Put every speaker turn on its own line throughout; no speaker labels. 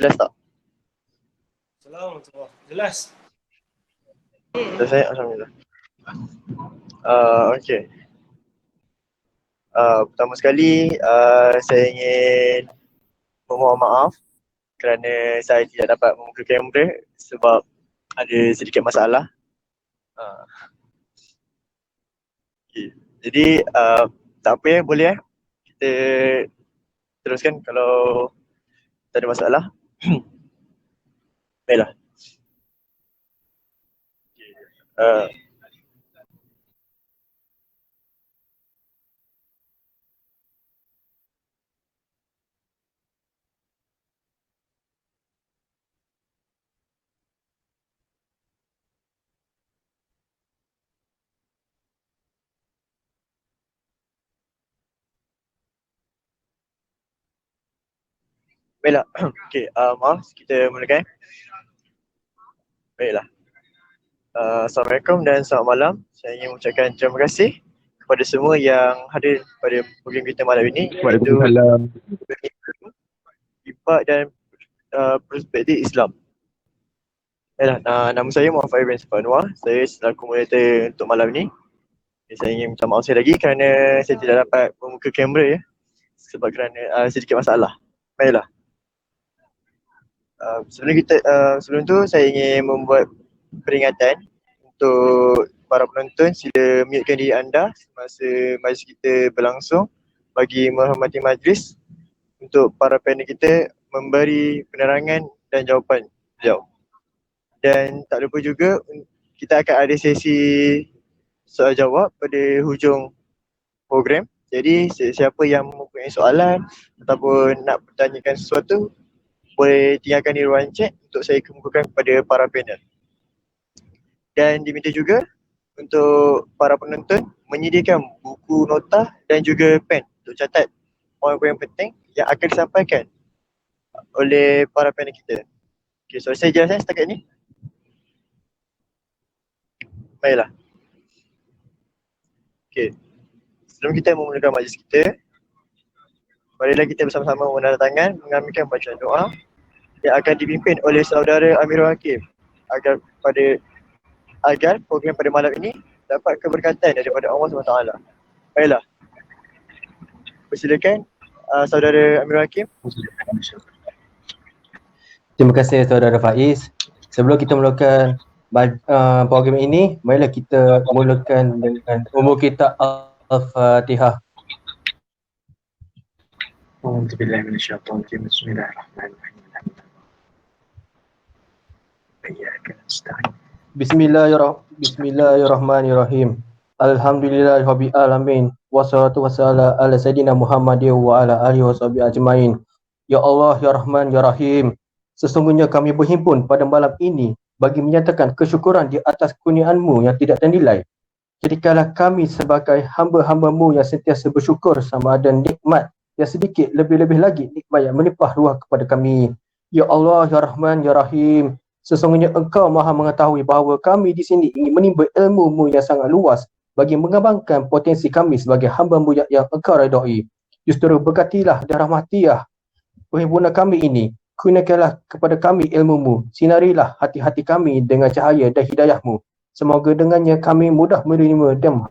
Jelas tak?
Assalamualaikum. Jelas.
Selesai? Alhamdulillah. Okay. Pertama sekali, saya ingin memohon maaf kerana saya tidak dapat membuka kamera sebab ada sedikit masalah. Okay. Jadi, tak apa boleh kita teruskan kalau tak ada masalah. Baiklah. Okay. Baiklah. Okay, maaf kita mulakan. Baiklah. Assalamualaikum dan selamat malam. Saya ingin mengucapkan terima kasih kepada semua yang hadir pada program kita malam ini.
Waalaikumsalam.
IPAK dan Perspektif Islam. Baiklah, nama saya Muhammad Ibrahim Sepanwar. Saya selaku moderator untuk malam ini. Saya ingin minta maaf sekali lagi kerana saya tidak dapat membuka kamera sebab kerana sedikit masalah. Baiklah. Sebelum tu saya ingin membuat peringatan untuk para penonton, sila mutekan diri anda semasa majlis kita berlangsung bagi menghormati majlis untuk para panel kita memberi penerangan dan jawapan beliau. Dan tak lupa juga kita akan ada sesi soal jawab pada hujung program. Jadi sesiapa yang mempunyai soalan ataupun nak bertanyakan sesuatu boleh tinggalkan di ruang chat untuk saya kemukakan kepada para panel. Dan diminta juga untuk para penonton menyediakan buku nota dan juga pen untuk catat poin-poin penting yang akan disampaikan oleh para panel kita. Okay, so saya jelaskan setakat ni. Baiklah. Okay. Sebelum kita memulakan majlis kita, marilah kita bersama-sama menandatangan mengambilkan bacaan doa yang akan dipimpin oleh saudara Amirul Hakim agar program pada malam ini dapat keberkatan daripada Allah SWT. Baiklah. Persilakan saudara Amirul Hakim.
Terima kasih saudara Faiz. Sebelum kita mulakan program ini, marilah kita mulakan dengan umur kita Al-Fatihah. Bismillahirrahmanirrahim. Alhamdulillahirabbil alamin. Wassalatu wassalamu ala sayidina Muhammadin wa ala alihi washabihi ajmain. Ya Allah, ya Rahman, ya Rahim. Sesungguhnya kami berhimpun pada malam ini bagi menyatakan kesyukuran di atas kurniaan-Mu yang tidak ternilai. Jadikanlah kami sebagai hamba-hamba-Mu yang sentiasa bersyukur sama ada nikmat yang sedikit, lebih-lebih lagi nikmat yang melimpah ruah kepada kami. Ya Allah, ya Rahman, ya Rahim. Sesungguhnya Engkau Maha mengetahui bahawa kami di sini ingin menimba ilmu-Mu yang sangat luas bagi mengembangkan potensi kami sebagai hamba-Mu yang Engkau redai. Justru berkatilah dan rahmatilah perhimpunan kami ini. Kurniakanlah kepada kami ilmu-Mu. Sinarilah hati-hati kami dengan cahaya dan hidayah-Mu. Semoga dengannya kami mudah menerima dan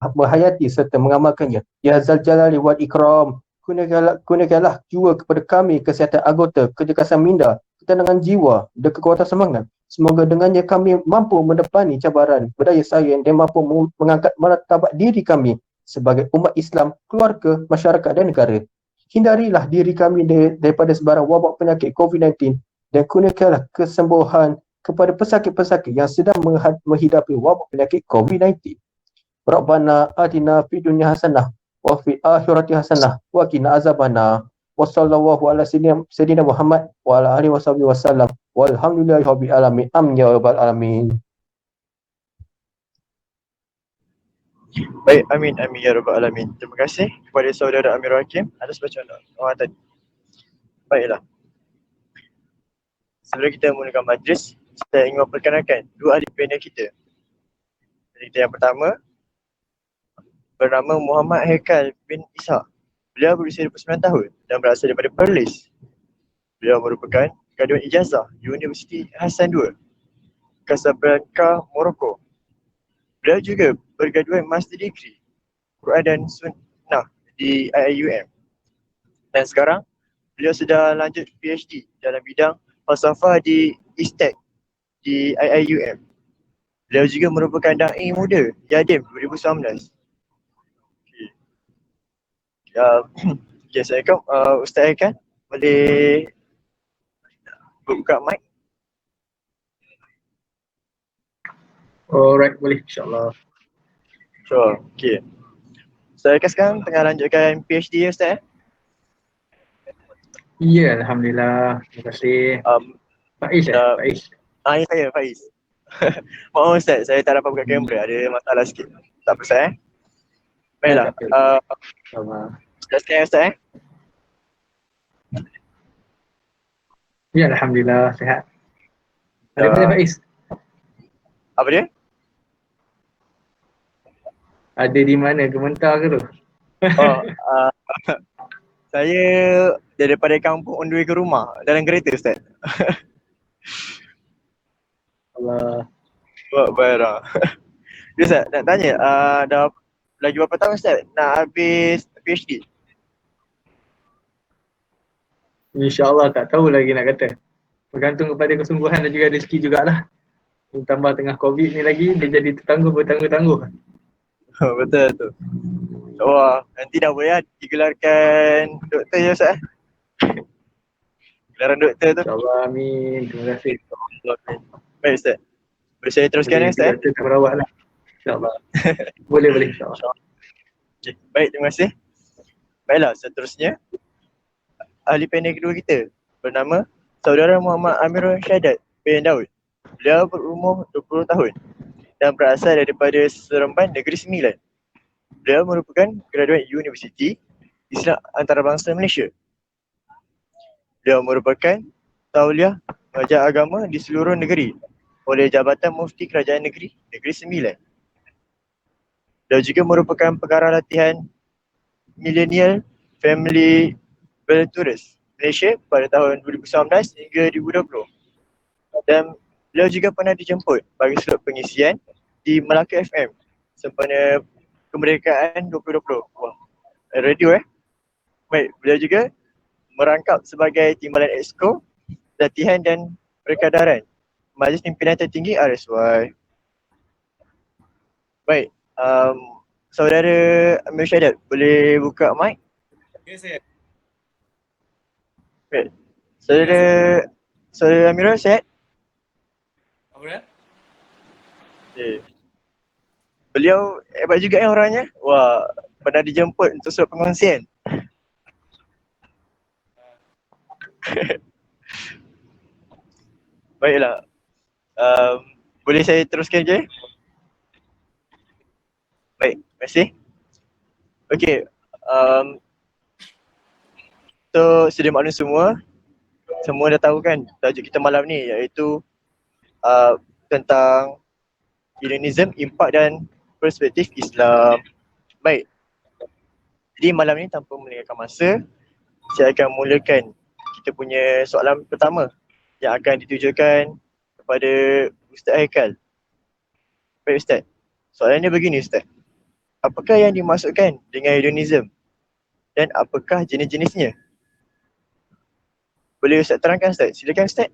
menghayati serta mengamalkannya. Ya Zal Jalali wal Ikram. Kurniakanlah juga kepada kami kesihatan anggota, kecergasan minda, ketenangan jiwa dan kekuatan semangat. Semoga dengannya kami mampu menepani cabaran, berdaya saing dan mampu mengangkat martabat diri kami sebagai umat Islam, keluarga, masyarakat dan negara. Hindarilah diri kami daripada sebarang wabak penyakit COVID-19 dan kurniakanlah kesembuhan kepada pesakit-pesakit yang sedang menghidapi wabak penyakit COVID-19. Rabbana atina fid dunya hasanah wa fil akhirati hasanah wa qina azabannar. Wassallallahu ala sayyidina Muhammad wa ala alihi wasallam. Walhamdulillahirabbil alamin. Amin ya rabbal alamin.
Baik, amin ya rabbal alamin. Terima kasih kepada saudara Amirul Hakim atas bacaan doa tadi. Baiklah. Sebelum kita memulakan majlis, saya ingin memperkenalkan dua ahli panel kita. Kita yang pertama bernama Muhammad Haikal bin Ishak. Beliau berusia 29 tahun dan berasal daripada Perlis. Beliau merupakan graduate ijazah Universiti Hassan II, Casablanca, Morocco. Beliau juga bergraduate Master Degree Quran dan Sunnah di IIUM. Dan sekarang beliau sedang lanjut PhD dalam bidang falsafah di ISTEC di IIUM. Beliau juga merupakan da'i muda Yadim 2019. Okay, Assalamualaikum. Ustaz Aikan, boleh buka mic?
Alright, boleh insyaAllah.
Sure, okay. Ustaz Aikan sekarang tengah lanjutkan PhD ya Ustaz?
Ya, Alhamdulillah. Terima kasih. Faiz Faiz.
Ya saya, Faiz. Maaf Ustaz, saya tak dapat buka kamera, ada masalah sikit. Tak apa Ustaz Baiklah. Sudah sekian Ustaz
Ya, Alhamdulillah. Sihat. Ada mana Faiz?
Apa dia?
Ada di mana? Gementar ke tu?
Saya daripada kampung on the way ke rumah dalam kereta Ustaz.
Allah.
Buat barang. Ya Ustaz, nak tanya, dah lagi berapa tahun Ustaz nak habis PhD?
InsyaAllah tak tahu lagi nak kata. Bergantung kepada kesungguhan dan juga rezeki jugalah. Tambah tengah COVID ni lagi, dia jadi bertangguh-tangguh.
Betul tu. Wah, nanti dah boleh digelarkan doktor ya Ustaz? Gelaran doktor tu.
InsyaAllah, amin. Terima kasih.
Baik Ustaz. Boleh saya teruskan ya Ustaz?
Doktor tak berawak lah. InsyaAllah. Boleh insyaAllah.
Okay, baik, terima kasih. Baiklah, seterusnya ahli panel kedua kita bernama Saudara Muhammad Amirul Syahadat bin Daud. Beliau berumur 20 tahun dan berasal daripada Seremban Negeri Sembilan. Beliau merupakan graduate Universiti Islam Antarabangsa Malaysia. Beliau merupakan tauliah mengajar agama di seluruh negeri oleh Jabatan Mufti Kerajaan Negeri Sembilan. Beliau juga merupakan pengarah latihan Millennial Family Tourist Malaysia pada tahun 2019 hingga 2020. Dan beliau juga pernah dijemput bagi slot pengisian di Melaka FM sempena kemerdekaan 2020. Wah, radio Baik, beliau juga merangkap sebagai timbalan Exco Latihan dan Perkadaran Majlis Pimpinan Tertinggi RSY. Baik, Saudara Amir Syahadat, boleh buka mic?
Ya saya.
Baik, Saudara Amirul sihat?
Apa dia?
Okay. Beliau hebat juga orangnya. Wah, pernah dijemput untuk surat pengungsian. Baiklah. Boleh saya teruskan je? Baik, terima kasih. Okey. So, sedia maklum semua dah tahu kan tajuk kita malam ni iaitu tentang Unionism, Impak dan Perspektif Islam. Baik. Jadi malam ni tanpa melengahkan masa, saya akan mulakan kita punya soalan pertama yang akan ditujukan kepada Ustaz Haikal. Baik Ustaz, soalannya begini Ustaz. Apakah yang dimaksudkan dengan hedonism dan apakah jenis-jenisnya? Boleh Ustaz terangkan Ustaz? Silakan Ustaz.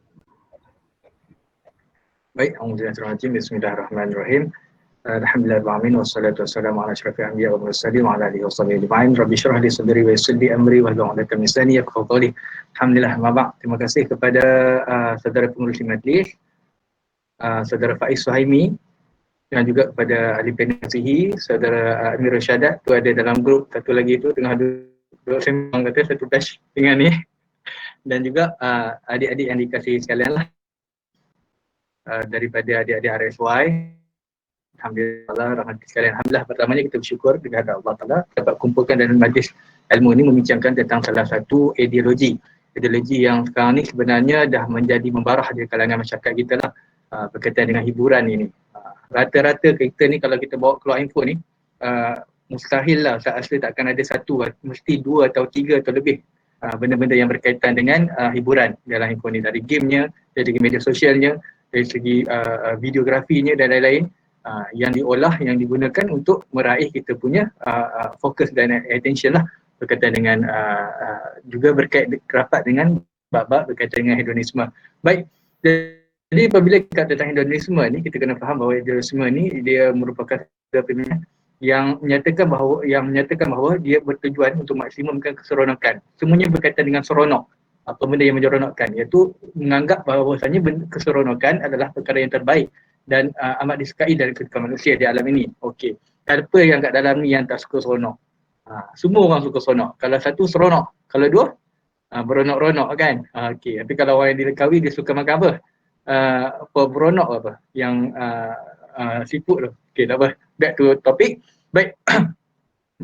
Baik, Bismillahirrahmanirrahim. Alhamdulillahirrahmanirrahim. Wassalatu wassalamu ala asyrafil anbiya wal mursalin wa ala alihi washabihi ajma'in. Rabbi shrah li sadri wa yassir li amri wahlul 'uqdatam min lisani yafqahu qawli. Alhamdulillah, ma terima kasih kepada saudara pengurus majlis, saudara Faiz Suhaimi dan juga kepada ahli panel Sihi, saudara Amirul Syahadat tu ada dalam grup, satu lagi tu tengah duduk sembang kata satu batch dengan ni, dan juga adik-adik yang dikasihi sekalian lah, daripada adik-adik RSY. Alhamdulillah, rahmat sekalian. Alhamdulillah, pertamanya kita bersyukur kepada Allah Ta'ala dapat kumpulkan dalam majlis ilmu ini membincangkan tentang salah satu ideologi yang sekarang ni sebenarnya dah menjadi membarah di kalangan masyarakat kita lah, berkaitan dengan hiburan ini. Rata-rata kita ni kalau kita bawa keluar info ni, mustahil lah asli takkan ada satu, mesti dua atau tiga atau lebih benda-benda yang berkaitan dengan hiburan dalam handphone ni, dari gamenya, dari segi media sosialnya, dari segi videografinya dan lain-lain, yang diolah, yang digunakan untuk meraih kita punya fokus dan attention lah, berkaitan dengan juga berkait rapat dengan bab-bab berkaitan dengan hedonisme. Baik, jadi apabila kita tentang hedonisme ni, kita kena faham bahawa hedonisme ni dia merupakan yang menyatakan bahawa dia bertujuan untuk maksimumkan keseronokan. Semuanya berkaitan dengan seronok. Apa benda yang menyeronokkan, iaitu menganggap bahawasanya keseronokan adalah perkara yang terbaik dan amat disukai dari kehidupan manusia di alam ini. Okey. Siapa yang kat dalam ni yang tak suka seronok? Semua orang suka seronok. Kalau satu seronok, kalau dua beronok-ronok kan. Okey. Tapi kalau orang yang dilekawi dia suka makan apa? Beronok apa? Yang siput tu. Okey, tak apa. Back to topik. Baik.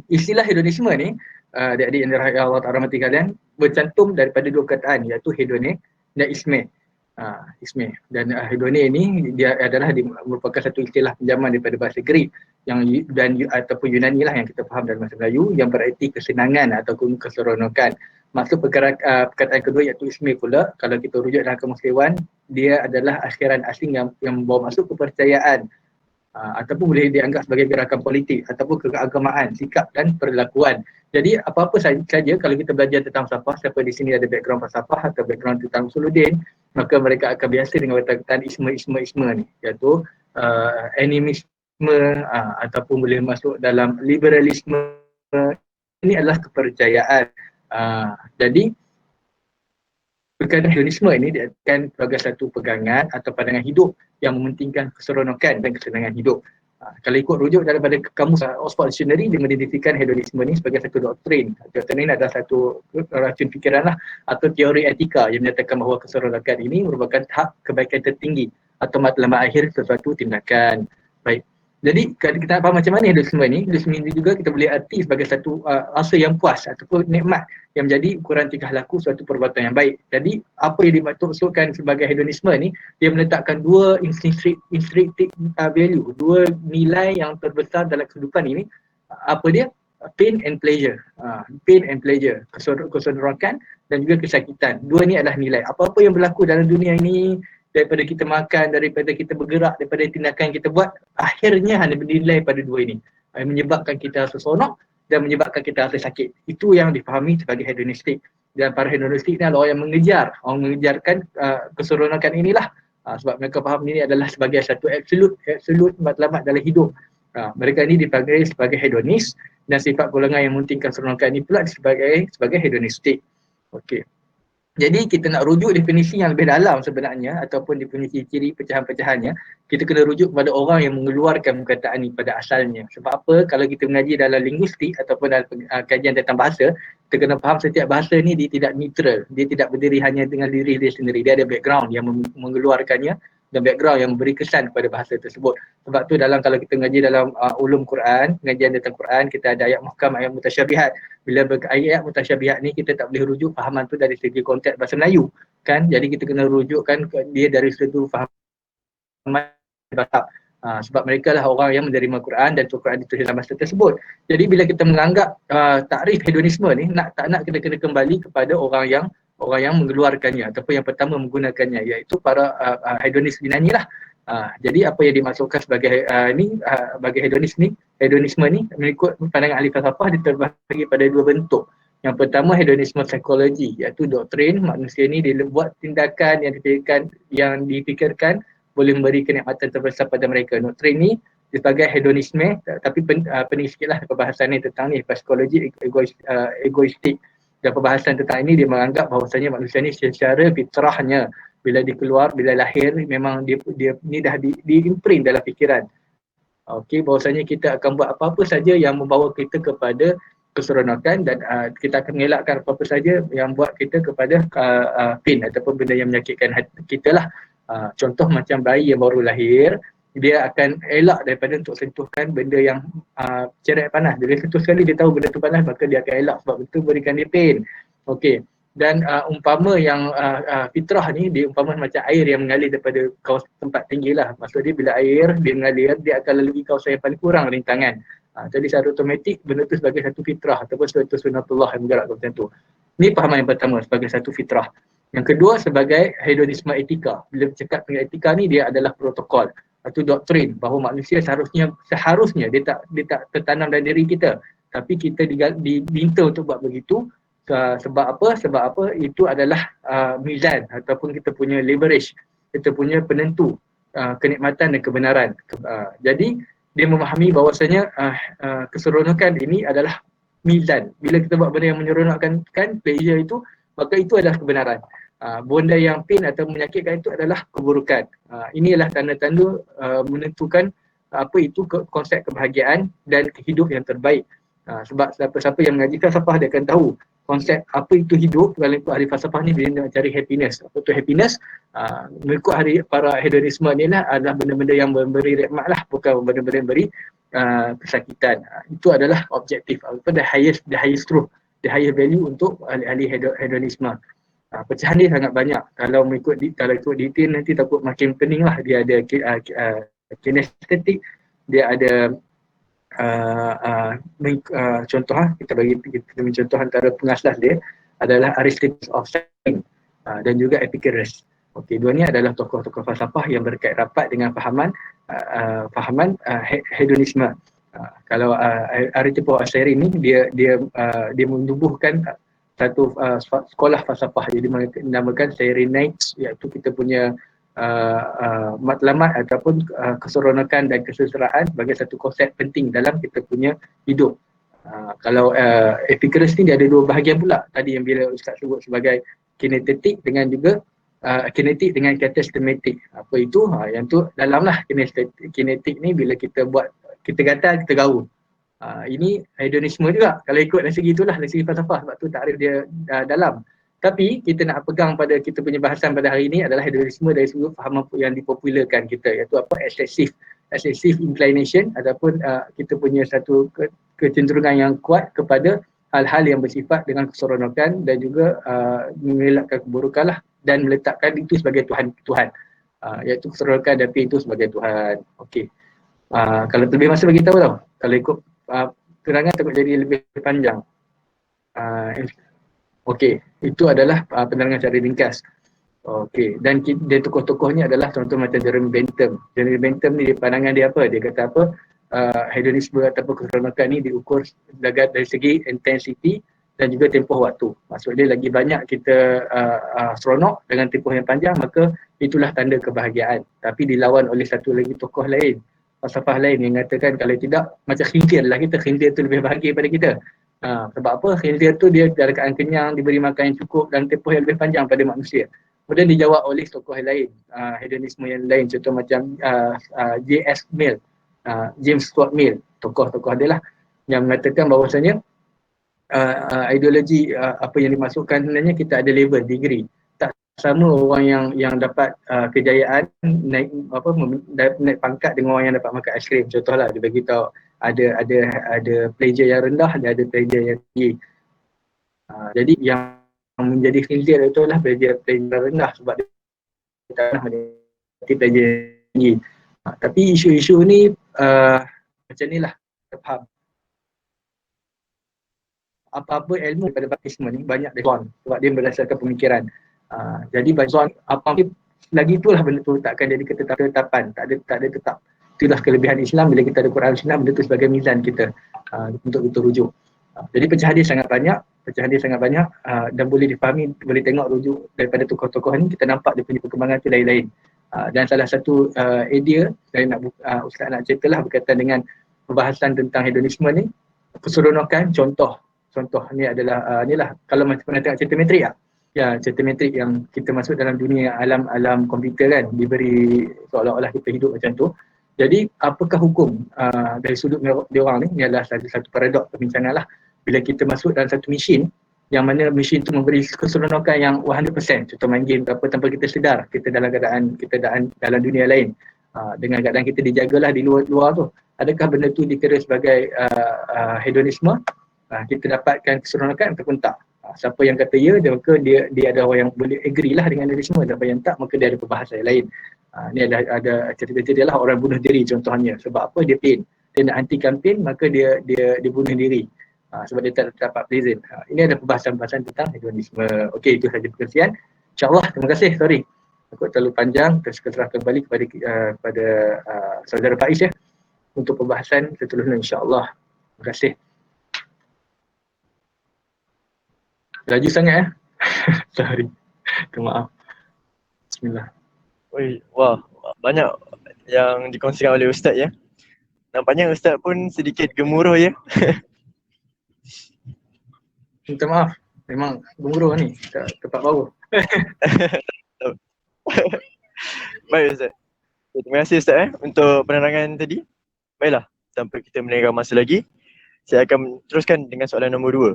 Istilah hedonisme ni, adik-adik yang dirahmati Allah Ta'ala rahmati kalian, bercantum daripada dua perkataan, iaitu hedonik dan isme. Isme. Dan hedonik ni dia adalah merupakan satu istilah pinjaman daripada bahasa Greek yang ataupun Yunani lah yang kita faham dalam bahasa Melayu, yang bererti kesenangan ataupun keseronokan. Maksud perkataan kedua iaitu isme pula, kalau kita rujuk dalam Kamus Dewan, dia adalah akhiran asing yang membawa masuk kepercayaan, ataupun boleh dianggap sebagai gerakan politik ataupun keagamaan, sikap dan perlakuan. Jadi apa-apa saja kalau kita belajar tentang falsafah, siapa di sini ada background falsafah atau background tentang usuluddin, maka mereka akan biasa dengan perkataan isme ni, iaitu animisme, ataupun boleh masuk dalam liberalisme. Ini adalah kepercayaan. Jadi perkara hedonisme ini diartikan sebagai satu pegangan atau pandangan hidup yang mementingkan keseronokan dan kesenangan hidup. Kalau ikut rujuk daripada kamus Oxford Dictionary, dia mendedikasikan hedonisme ini sebagai satu doktrin. Doktrin ini adalah satu racun fikiran lah, atau teori etika yang menyatakan bahawa keseronokan ini merupakan hak kebaikan tertinggi atau matlamat akhir sesuatu tindakan. Baik. Jadi kita faham macam mana hedonisme ni. Hedonisme ini juga kita boleh arti sebagai satu rasa yang puas ataupun nikmat yang menjadi ukuran tingkah laku suatu perbuatan yang baik. Jadi apa yang dimaksudkan sebagai hedonisme ni, dia meletakkan dua intrinsic value, dua nilai yang terbesar dalam kehidupan ini. Apa dia? Pain and pleasure. Pain and pleasure, keseronokan dan juga kesakitan. Dua ni adalah nilai. Apa-apa yang berlaku dalam dunia ini, daripada kita makan, daripada kita bergerak, daripada tindakan yang kita buat, akhirnya hanya bernilai pada dua ini. Menyebabkan kita rasa seronok dan menyebabkan kita rasa sakit. Itu yang difahami sebagai hedonistik. Dan para hedonistik ni adalah orang yang mengejarkan keseronokan inilah. Sebab mereka faham ini adalah sebagai satu absolute matlamat dalam hidup. Mereka ini dipanggil sebagai hedonis, dan sifat golongan yang mementingkan keseronokan ini pula sebagai hedonistik. Okey. Jadi kita nak rujuk definisi yang lebih dalam sebenarnya, ataupun definisi ciri pecahan-pecahannya, kita kena rujuk kepada orang yang mengeluarkan perkataan ini pada asalnya. Sebab apa? Kalau kita mengaji dalam linguistik ataupun dalam kajian tentang bahasa, kita kena faham setiap bahasa ni dia tidak neutral. Dia tidak berdiri hanya dengan diri dia sendiri. Dia ada background yang mengeluarkannya dan background yang memberi kesan kepada bahasa tersebut. Sebab tu kalau kita mengaji dalam ulum Quran, pengajian tentang Quran, kita ada ayat muhkam, ayat mutasyabihat. Bila ayat mutasyabihat ni kita tak boleh rujuk fahaman tu dari segi konteks bahasa Melayu kan. Jadi kita kena rujukkan dia dari segi fahaman bahasa. Sebab mereka lah orang yang menerima Quran dan Quran ditulis dalam bahasa tersebut. Jadi bila kita menganggap takrif hedonisme ni, tak nak kita kena kembali kepada orang yang mengeluarkannya ataupun yang pertama menggunakannya, iaitu para hedonis Yunani lah. Jadi apa yang dimaksudkan sebagai bagi hedonisme ni mengikut pandangan ahli falsafah, dia terbahagi pada dua bentuk. Yang pertama hedonisme psikologi, iaitu doktrin manusia ni dia buat tindakan yang dipikirkan boleh memberi kenikmatan terbesar pada mereka. Doktrin ni sebagai hedonisme, tapi pening sikitlah perbahasan ni tentang ni psikologi egoistik. Dan perbahasan tentang ini dia menganggap bahawasanya manusia ni secara fitrahnya bila lahir memang dia ni dah diimprint dalam fikiran. Okey, bahawasanya kita akan buat apa-apa saja yang membawa kita kepada keseronokan, dan kita akan mengelakkan apa-apa saja yang buat kita kepada pain ataupun benda yang menyakitkan hati kita lah. Contoh macam bayi yang baru lahir, dia akan elak daripada untuk sentuhkan benda yang cerek panas. Bila sentuh sekali dia tahu benda tu panas, maka dia akan elak sebab itu berikan dia pain. Okey. Dan umpama yang fitrah ni, dia umpama macam air yang mengalir daripada kawasan tempat tinggi lah. Maksud dia bila air dia mengalir, dia akan lalui kawasan yang paling kurang rintangan. Jadi secara automatik benda tu sebagai satu fitrah ataupun satu sunatullah yang bergerak macam tu. Ini pahaman yang pertama sebagai satu fitrah. Yang kedua sebagai hedonisme etika. Bila bercakap tentang etika ni, dia adalah protokol atau doktrin bahawa manusia seharusnya dia tak tertanam dalam diri kita, tapi kita diminta untuk buat begitu. Sebab apa itu adalah mizan ataupun kita punya leverage, kita punya penentu kenikmatan dan kebenaran. Jadi dia memahami bahawasanya keseronokan ini adalah mizan. Bila kita buat benda yang menyeronokkan pleasure itu, maka itu adalah kebenaran. Benda yang pain atau menyakitkan itu adalah keburukan. Inilah tanda-tanda menentukan apa itu konsep kebahagiaan dan hidup yang terbaik. Sebab siapa-siapa yang mengaji falsafah dia akan tahu konsep apa itu hidup. Kalau ikut ahli falsafah ni, dia nak cari happiness. Apa tu happiness? Mengikut para hedonisme ni lah adalah benda-benda yang memberi nikmat lah, bukan benda-benda yang memberi kesakitan. Itu adalah objektif, the highest truth, the highest value untuk ahli hedonisme. Pecahan dia sangat banyak. Kalau ikut detail nanti takut makin pening lah. Dia ada kinestetik, dia ada contoh kita contoh antara pengasas dia adalah Aristotle of Science dan juga Epicurus. Okey, dua ni adalah tokoh-tokoh falsafah yang berkait rapat dengan fahaman hedonisme. Kalau Aristotle of Science ni dia menubuhkan satu sekolah falsafah, jadi dinamakan Cyrenics, iaitu kita punya matlamat ataupun keseronokan dan keseseraan sebagai satu konsep penting dalam kita punya hidup. Kalau Epicurus ni dia ada dua bahagian pula tadi yang bila Ustaz sebut sebagai kinetetik dengan juga kinetik dengan katastematik. Apa itu? Yang tu dalam lah kinetik ni bila kita buat, kita gatal, kita gaul. Ini hedonisme juga kalau ikut dari segi itulah, dari segi falsafah, sebab tu takrif dia dalam. Tapi kita nak pegang pada kita punya bahasan pada hari ini adalah hedonisme dari segi fahaman yang dipopularkan kita, iaitu apa? Excessive inclination ataupun kita punya satu kecenderungan yang kuat kepada hal-hal yang bersifat dengan keseronokan dan juga mengelakkan keburukan lah, dan meletakkan itu sebagai Tuhan, iaitu keseronokan dan itu sebagai Tuhan. Okey. Kalau lebih masa bagi tahu tau, kalau ikut terangan takut jadi lebih panjang. Okey, itu adalah penerangan secara ringkas. Okey, dan tokoh-tokohnya adalah contoh macam Jeremy Bentham. Jeremy Bentham ni pandangan dia apa? Dia kata apa? Hedonisme ataupun keseronokan ni diukur dari segi intensity dan juga tempoh waktu. Maksud dia lagi banyak kita seronok dengan tempoh yang panjang, maka itulah tanda kebahagiaan. Tapi dilawan oleh satu lagi tokoh lain, falsafah lain yang mengatakan kalau tidak, macam khinzir lah kita, khinzir tu lebih bahagia pada kita. Sebab apa? Khinzir tu dia dalam keadaan kenyang, diberi makan yang cukup dan tempoh yang lebih panjang pada manusia. Kemudian dijawab oleh tokoh yang lain, hedonisme yang lain, contoh macam J.S. Mill, James Stuart Mill, tokoh-tokoh dia lah, yang mengatakan bahawasanya ideologi apa yang dimasukkan sebenarnya kita ada level, degree. Tak sama orang yang dapat kejayaan naik pangkat dengan orang yang dapat makan aiskrim. Contohlah dia bagi tahu ada pleasure yang rendah, ada pleasure yang tinggi. Jadi yang menjadi khinzir itu adalah pleasure rendah sebab dia tak nak menikmati pleasure tinggi. Tapi isu-isu ni macam ni lah, faham. Apa-apa ilmu daripada baptisme ni banyak dia zon, sebab dia berdasarkan pemikiran. Jadi zon apa lagi itulah benda tu takkan jadi ketetapan, tak ada tetap. Itulah kelebihan Islam, bila kita ada Quran Sunnah, benda tu sebagai mizan kita untuk kita rujuk. Jadi pecahan dia sangat banyak, dan boleh difahami, boleh tengok rujuk daripada tokoh-tokoh ni, kita nampak dia punya perkembangan tu lain-lain. Dan salah satu idea saya nak Ustaz nak ceritalah berkaitan dengan pembahasan tentang hedonisme ni, keseronokan. Contoh ni adalah inilah, kalau macam pernah tengok cerita metrik tak? Ya, cerita metrik yang kita masuk dalam dunia alam komputer kan, diberi seolah-olah kita hidup macam tu. Jadi apakah hukum dari sudut dia orang ni adalah satu paradoks perbincangan lah. Bila kita masuk dalam satu mesin yang mana mesin tu memberi keseronokan yang 100%, contoh main game apa, tanpa kita sedar kita dalam keadaan dalam dunia lain, dengan keadaan kita dijagalah di luar tu. Adakah benda tu dikira sebagai hedonisme? Kita dapatkan keseronokan ataupun tak? Siapa yang kata ya, maka dia ada orang yang boleh agree lah dengan hedonisme. Siapa yang tak, maka dia ada perbahasan lain. Ni ada cerita-cerita dia lah, orang bunuh diri contohnya. Sebab apa? Dia pain. Dia nak anti-campaign, maka dia bunuh diri. sebab dia tak dapat present. Ini ada perbahasan-perbahasan tentang hedonisme. Okey, itu saja perkongsian. InsyaAllah, terima kasih. Sorry, aku terlalu panjang. Terus serah kembali kepada saudara Faiz ya untuk pembahasan seterusnya insyaAllah. Terima kasih. Laju sangat ya. Sorry. Maaf. Bismillah.
Wah, banyak yang dikongsikan oleh Ustaz ya. Nampaknya Ustaz pun sedikit gemuruh ya.
Minta maaf. Memang gemuruh ni. Tempat baru.
Baik Ustaz. Terima kasih Ustaz untuk penerangan tadi. Baiklah, tanpa kita melengahkan masa lagi, saya akan teruskan dengan soalan nombor 2.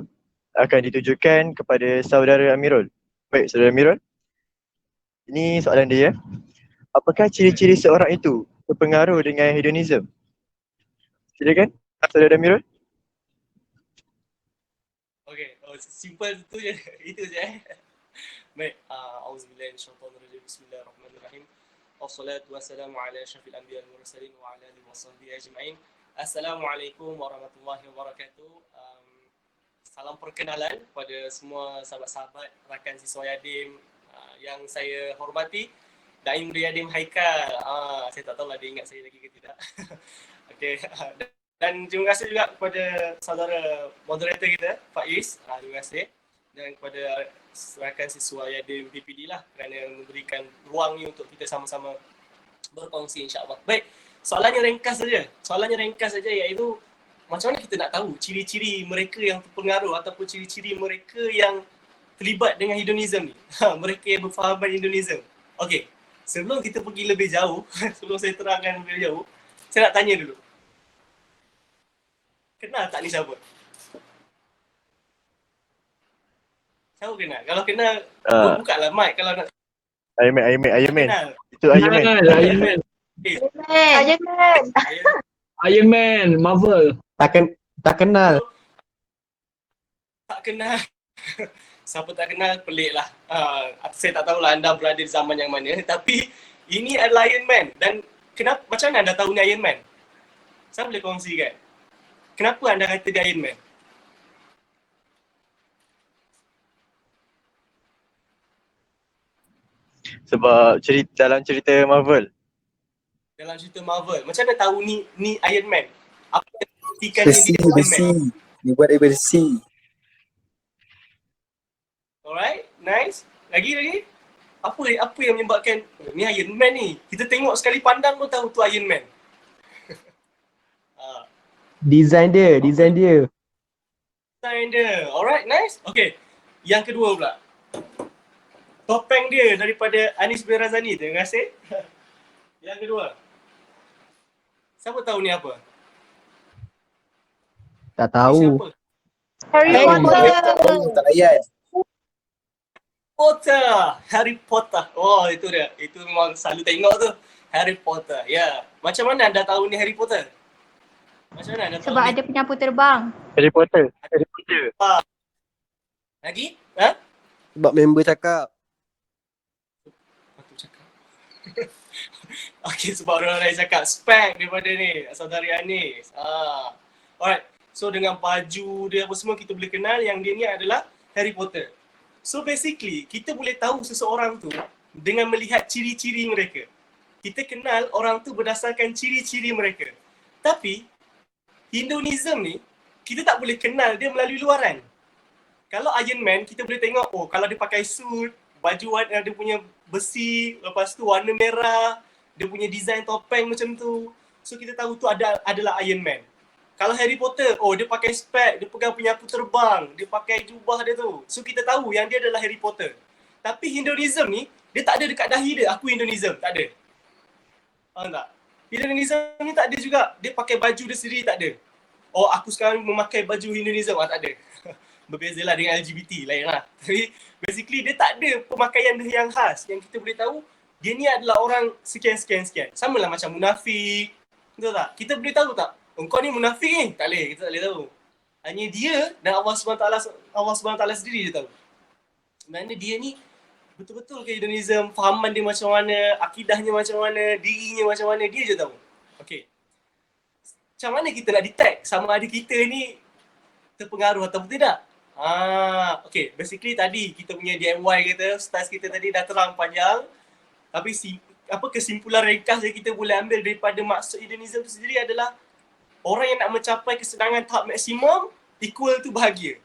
Akan ditujukan kepada saudara Amirul. Baik, saudara Amirul. Ini soalan dia ya. Apakah ciri-ciri seorang itu terpengaruh dengan hedonism? Silakan, saudara Amirul.
Okay, simple tu je. Itu je Baik, auzubillahi minasyaitonirrajim. Bismillahirrahmanirrahim. Wassalatu wassalamu ala asyrafil anbiya'i wal mursalin wa ala alihi washabbihi ajma'in. Assalamualaikum warahmatullahi wabarakatuh. Salam perkenalan kepada semua sahabat-sahabat rakan siswa Yadim yang saya hormati. Daim Yadim Haikal. Saya tak tahu lah dia ingat saya lagi ke tidak. Okey. Dan terima kasih juga kepada saudara moderator kita, Faiz. Terima kasih. Dan kepada rakan siswa Yadim PPD lah kerana memberikan ruang ni untuk kita sama-sama berkongsi insya-Allah. Baik, soalannya ringkas saja iaitu macam mana kita nak tahu ciri-ciri mereka yang terpengaruh ataupun ciri-ciri mereka yang terlibat dengan hedonism ni. Mereka yang berfahaman hedonism. Okey, sebelum kita pergi lebih jauh, sebelum saya terangkan lebih jauh, saya nak tanya dulu. Kenal tak ni siapa? Siapa kenal? Kalau kenal, buka lah mic kalau nak.
Iron Man.
Kenal.
Itu Iron Man.
Iron Man, Marvel.
Tak kenal.
Tak kenal. Siapa tak kenal, pelik lah. Saya tak tahulah anda berada di zaman yang mana. Tapi ini adalah Iron Man. Dan kenapa, macam mana anda tahu ni Iron Man? Saya boleh kongsikan. Kenapa anda kata dia Iron Man?
Sebab dalam cerita Marvel.
Dalam cerita Marvel. Macam mana tahu ni Iron Man? Apa yang buktikan dia Iron Man?
Dia buat daripada besi.
Alright, nice. Lagi? Apa yang menyebabkan ni Iron Man ni? Kita tengok sekali pandang pun tahu tu Iron Man.
Design dia.
Design dia. Alright, nice. Okay. Yang kedua pula. Topeng dia daripada Anis bin Razani. Terima kasih. Yang kedua. Siapa tahu ni apa?
Tak tahu.
Siapa?
Harry Potter.
Tak layan.
Harry Potter. Oh, itu dia. Itu memang selalu tengok tu. Harry Potter. Ya. Yeah. Macam mana anda tahu ni Harry Potter? Macam mana anda tahu
Sebab
ni?
ada penyapu terbang.
Harry Potter.
Lagi?
Sebab member cakap.
Apa tu cakap? Okay, sebab orang lain cakap spek daripada ni, saudari Anis. Alright. So dengan baju dia apa semua kita boleh kenal yang dia ni adalah Harry Potter. So basically, kita boleh tahu seseorang tu dengan melihat ciri-ciri mereka. Kita kenal orang tu berdasarkan ciri-ciri mereka. Tapi hedonism ni, kita tak boleh kenal dia melalui luaran. Kalau Iron Man, kita boleh tengok, oh kalau dia pakai suit, baju warna dia punya besi, lepas tu warna merah, dia punya design topeng macam tu. So kita tahu tu adalah Iron Man. Kalau Harry Potter, oh dia pakai spek, dia pegang penyapu terbang, dia pakai jubah dia tu. So kita tahu yang dia adalah Harry Potter. Tapi hedonism ni, dia tak ada dekat dahi dia, aku hedonism, tak ada. Faham tak? Hedonism ni tak ada juga, dia pakai baju dia sendiri, tak ada. Oh aku sekarang memakai baju hedonism, tak ada. Berbezalah dengan LGBT lain lah. Tapi basically dia tak ada pemakaian dia yang khas. Yang kita boleh tahu, dia ni adalah orang sekian. Sama lah macam munafik. Betul tak? Kita boleh tahu tak? Engkau ni munafik ni? Tak boleh, kita tak boleh tahu. Hanya dia dan Allah SWT sendiri je tahu. Sebenarnya dia ni betul-betul ke hedonism, fahaman dia macam mana, akidahnya macam mana, dirinya macam mana, dia je tahu. Okay. Macam mana kita nak detect sama ada kita ni terpengaruh atau tidak? Okay, basically tadi kita punya DMY kita, stars kita tadi dah terang panjang. Tapi kesimpulan ringkas yang kita boleh ambil daripada maksud hedonism tu sendiri adalah orang yang nak mencapai kesenangan tahap maksimum equal tu bahagia.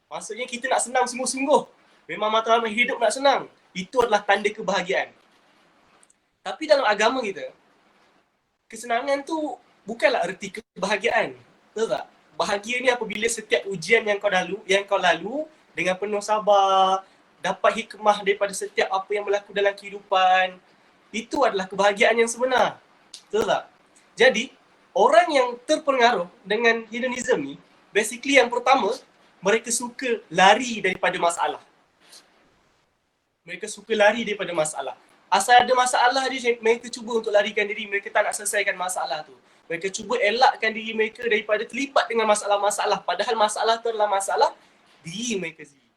Maksudnya kita nak senang sungguh-sungguh. Memang matlamat hidup nak senang. Itu adalah tanda kebahagiaan. Tapi dalam agama kita, kesenangan tu bukanlah erti kebahagiaan. Betul tak? Bahagia ni apabila setiap ujian yang kau lalu dengan penuh sabar, dapat hikmah daripada setiap apa yang berlaku dalam kehidupan. Itu adalah kebahagiaan yang sebenar. Betul tak? Jadi, orang yang terpengaruh dengan hedonism ni, basically yang pertama, mereka suka lari daripada masalah. Mereka suka lari daripada masalah. Asal ada masalah je, mereka cuba untuk larikan diri. Mereka tak nak selesaikan masalah tu. Mereka cuba elakkan diri mereka daripada terlibat dengan masalah-masalah. Padahal masalah tu adalah masalah diri mereka sendiri.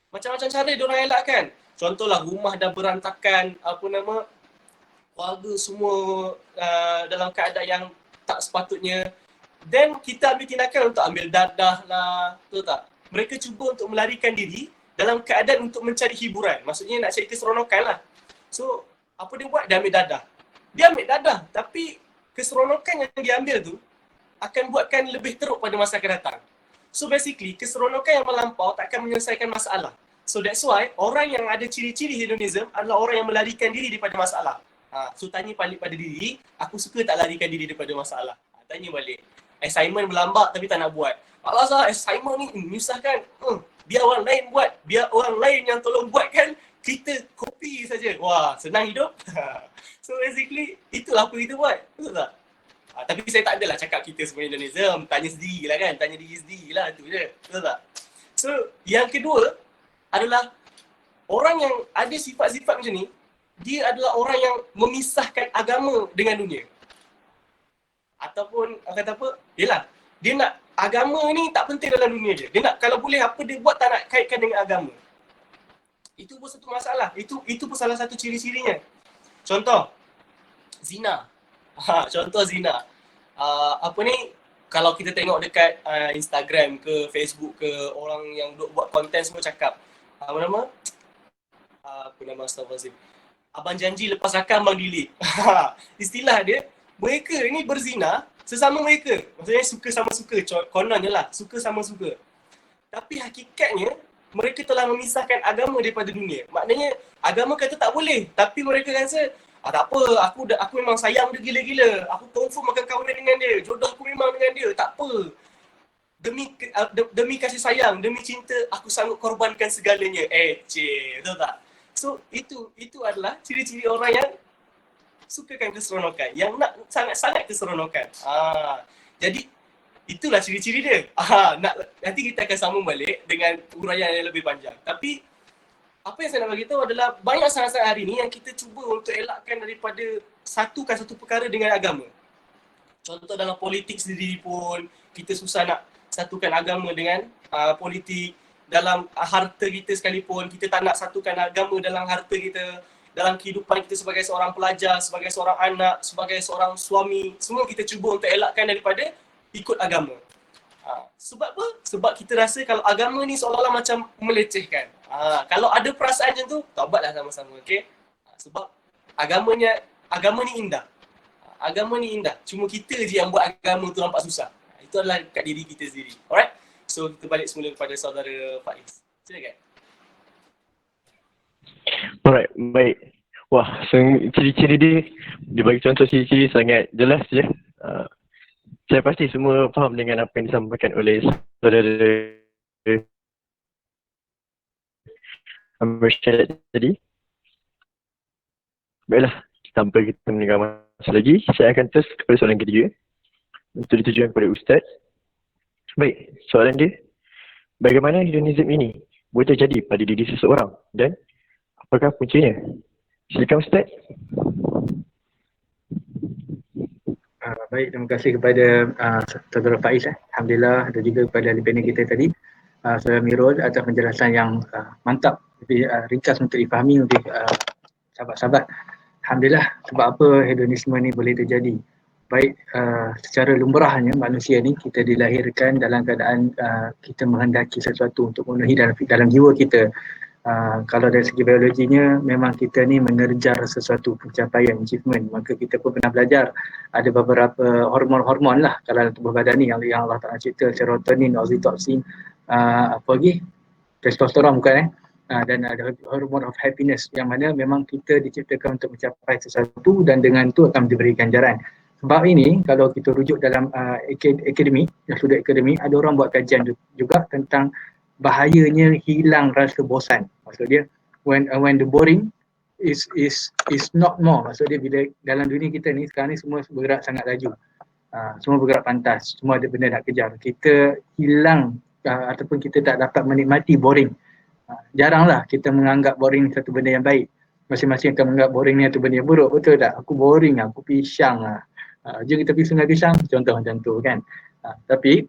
Macam-macam cara diorang elakkan. Contohlah rumah dah berantakan, keluarga semua dalam keadaan yang tak sepatutnya. Then kita ambil tindakan untuk ambil dadah lah, betul tak? Mereka cuba untuk melarikan diri dalam keadaan untuk mencari hiburan. Maksudnya nak cari keseronokan lah. So, apa dia buat? Dia ambil dadah. Dia ambil dadah, tapi keseronokan yang dia ambil tu akan buatkan lebih teruk pada masa akan datang. So basically, keseronokan yang melampau tak akan menyelesaikan masalah. So that's why, orang yang ada ciri-ciri hedonism adalah orang yang melarikan diri daripada masalah. So tanya balik pada diri, aku suka tak larikan diri daripada masalah? Tanya balik. Assignment berlambak tapi tak nak buat. Alah assignment ni menyusahkan. Biar orang lain buat. Biar orang lain yang tolong buat kan. Kita copy saja. Wah, senang hidup. So basically, itulah apa kita buat. Betul tak? Tapi saya tak adalah cakap kita semua hedonism. Tanya sendiri lah kan. Tanya diri sendiri lah. Itu je. Betul tak? So, yang kedua adalah orang yang ada sifat-sifat macam ni, dia adalah orang yang memisahkan agama dengan dunia. Ataupun kata apa? Yelah, dia nak agama ni tak penting dalam dunia je. Dia nak kalau boleh apa dia buat tak nak kaitkan dengan agama. Itu pun satu masalah. Itu pun salah satu ciri-cirinya. Contoh zina. Contoh zina. Kalau kita tengok dekat Instagram ke Facebook ke, orang yang duk buat konten semua cakap apa nama Astaghfirullahaladzim. Abang janji lepas rakam abang delete. Istilah dia, mereka ni berzina sesama mereka. Maksudnya suka sama suka, kononnya lah, suka sama suka. Tapi hakikatnya, mereka telah memisahkan agama daripada dunia. Maknanya, agama kata tak boleh. Tapi mereka rasa, tak apa, aku memang sayang dia gila-gila. Aku confirm akan kahwin dengan dia. Jodoh aku memang dengan dia. Tak apa. Demi kasih sayang, demi cinta, aku sanggup korbankan segalanya. Betul tak? So, itu adalah ciri-ciri orang yang sukakan keseronokan, yang nak sangat-sangat keseronokan. Jadi itulah ciri-ciri dia. Nanti kita akan sambung balik dengan uraian yang lebih panjang. Tapi apa yang saya nak bagi tahu adalah banyak sangat-sangat hari ni yang kita cuba untuk elakkan daripada satukan satu perkara dengan agama. Contoh dalam politik sendiri pun kita susah nak satukan agama dengan politik. Dalam harta kita sekalipun, kita tak nak satukan agama dalam harta kita, dalam kehidupan kita sebagai seorang pelajar, sebagai seorang anak, sebagai seorang suami. Semua kita cuba untuk elakkan daripada ikut agama. Sebab apa? Sebab kita rasa kalau agama ni seolah-olah macam melecehkan. Kalau ada perasaan macam tu, taubatlah sama-sama, okey? Sebab agama ni indah. Agama ni indah. Cuma kita je yang buat agama tu nampak susah. Itu adalah kat diri kita sendiri. Alright? So kita balik semula kepada saudara Faiz. Silakan.
Alright, baik. Wah, ciri-ciri dia bagi contoh ciri-ciri sangat jelas je. Saya pasti semua faham dengan apa yang disampaikan oleh saudara Amir Syed tadi. Baiklah, tanpa kita meninggal masa lagi, saya akan terus kepada soalan ketiga untuk ditujukan kepada Ustaz. Baik, soalan dia, bagaimana hedonism ini boleh terjadi pada diri seseorang dan apakah puncanya? Silakan Ustaz.
Baik, terima kasih kepada saudara Faiz. Alhamdulillah, dan juga kepada ahli panel kita tadi, saudara Mirul, atas penjelasan yang mantap, lebih ringkas untuk difahami oleh sahabat-sahabat. Alhamdulillah, sebab apa hedonisme ni boleh terjadi baik secara lumrahnya manusia ni kita dilahirkan dalam keadaan kita menghendaki sesuatu untuk memenuhi dalam jiwa kita. Kalau dari segi biologinya memang kita ni menerjar sesuatu pencapaian, achievement, maka kita pun pernah belajar ada beberapa hormon-hormon lah kalau tubuh badan ni yang Allah Ta'ala cipta, serotonin, oxytocin, apa lagi, testosteron bukan dan ada hormon of happiness yang mana memang kita diciptakan untuk mencapai sesuatu dan dengan itu akan diberi ganjaran. Sebab ini kalau kita rujuk dalam akademik, sudut akademik, ada orang buat kajian juga tentang bahayanya hilang rasa bosan. Maksud dia when the boring is not more. Maksud dia bila dalam dunia kita ni sekarang ni semua bergerak sangat laju. Semua bergerak pantas, semua ada benda nak kejar. Kita hilang ataupun kita tak dapat menikmati boring. Jaranglah kita menganggap boring satu benda yang baik. Masing-masing akan menganggap boring ni satu benda yang buruk. Betul tak? Aku boring, aku pisang lah. Jom kita pergi sungai pisang, contoh macam tu kan. Tapi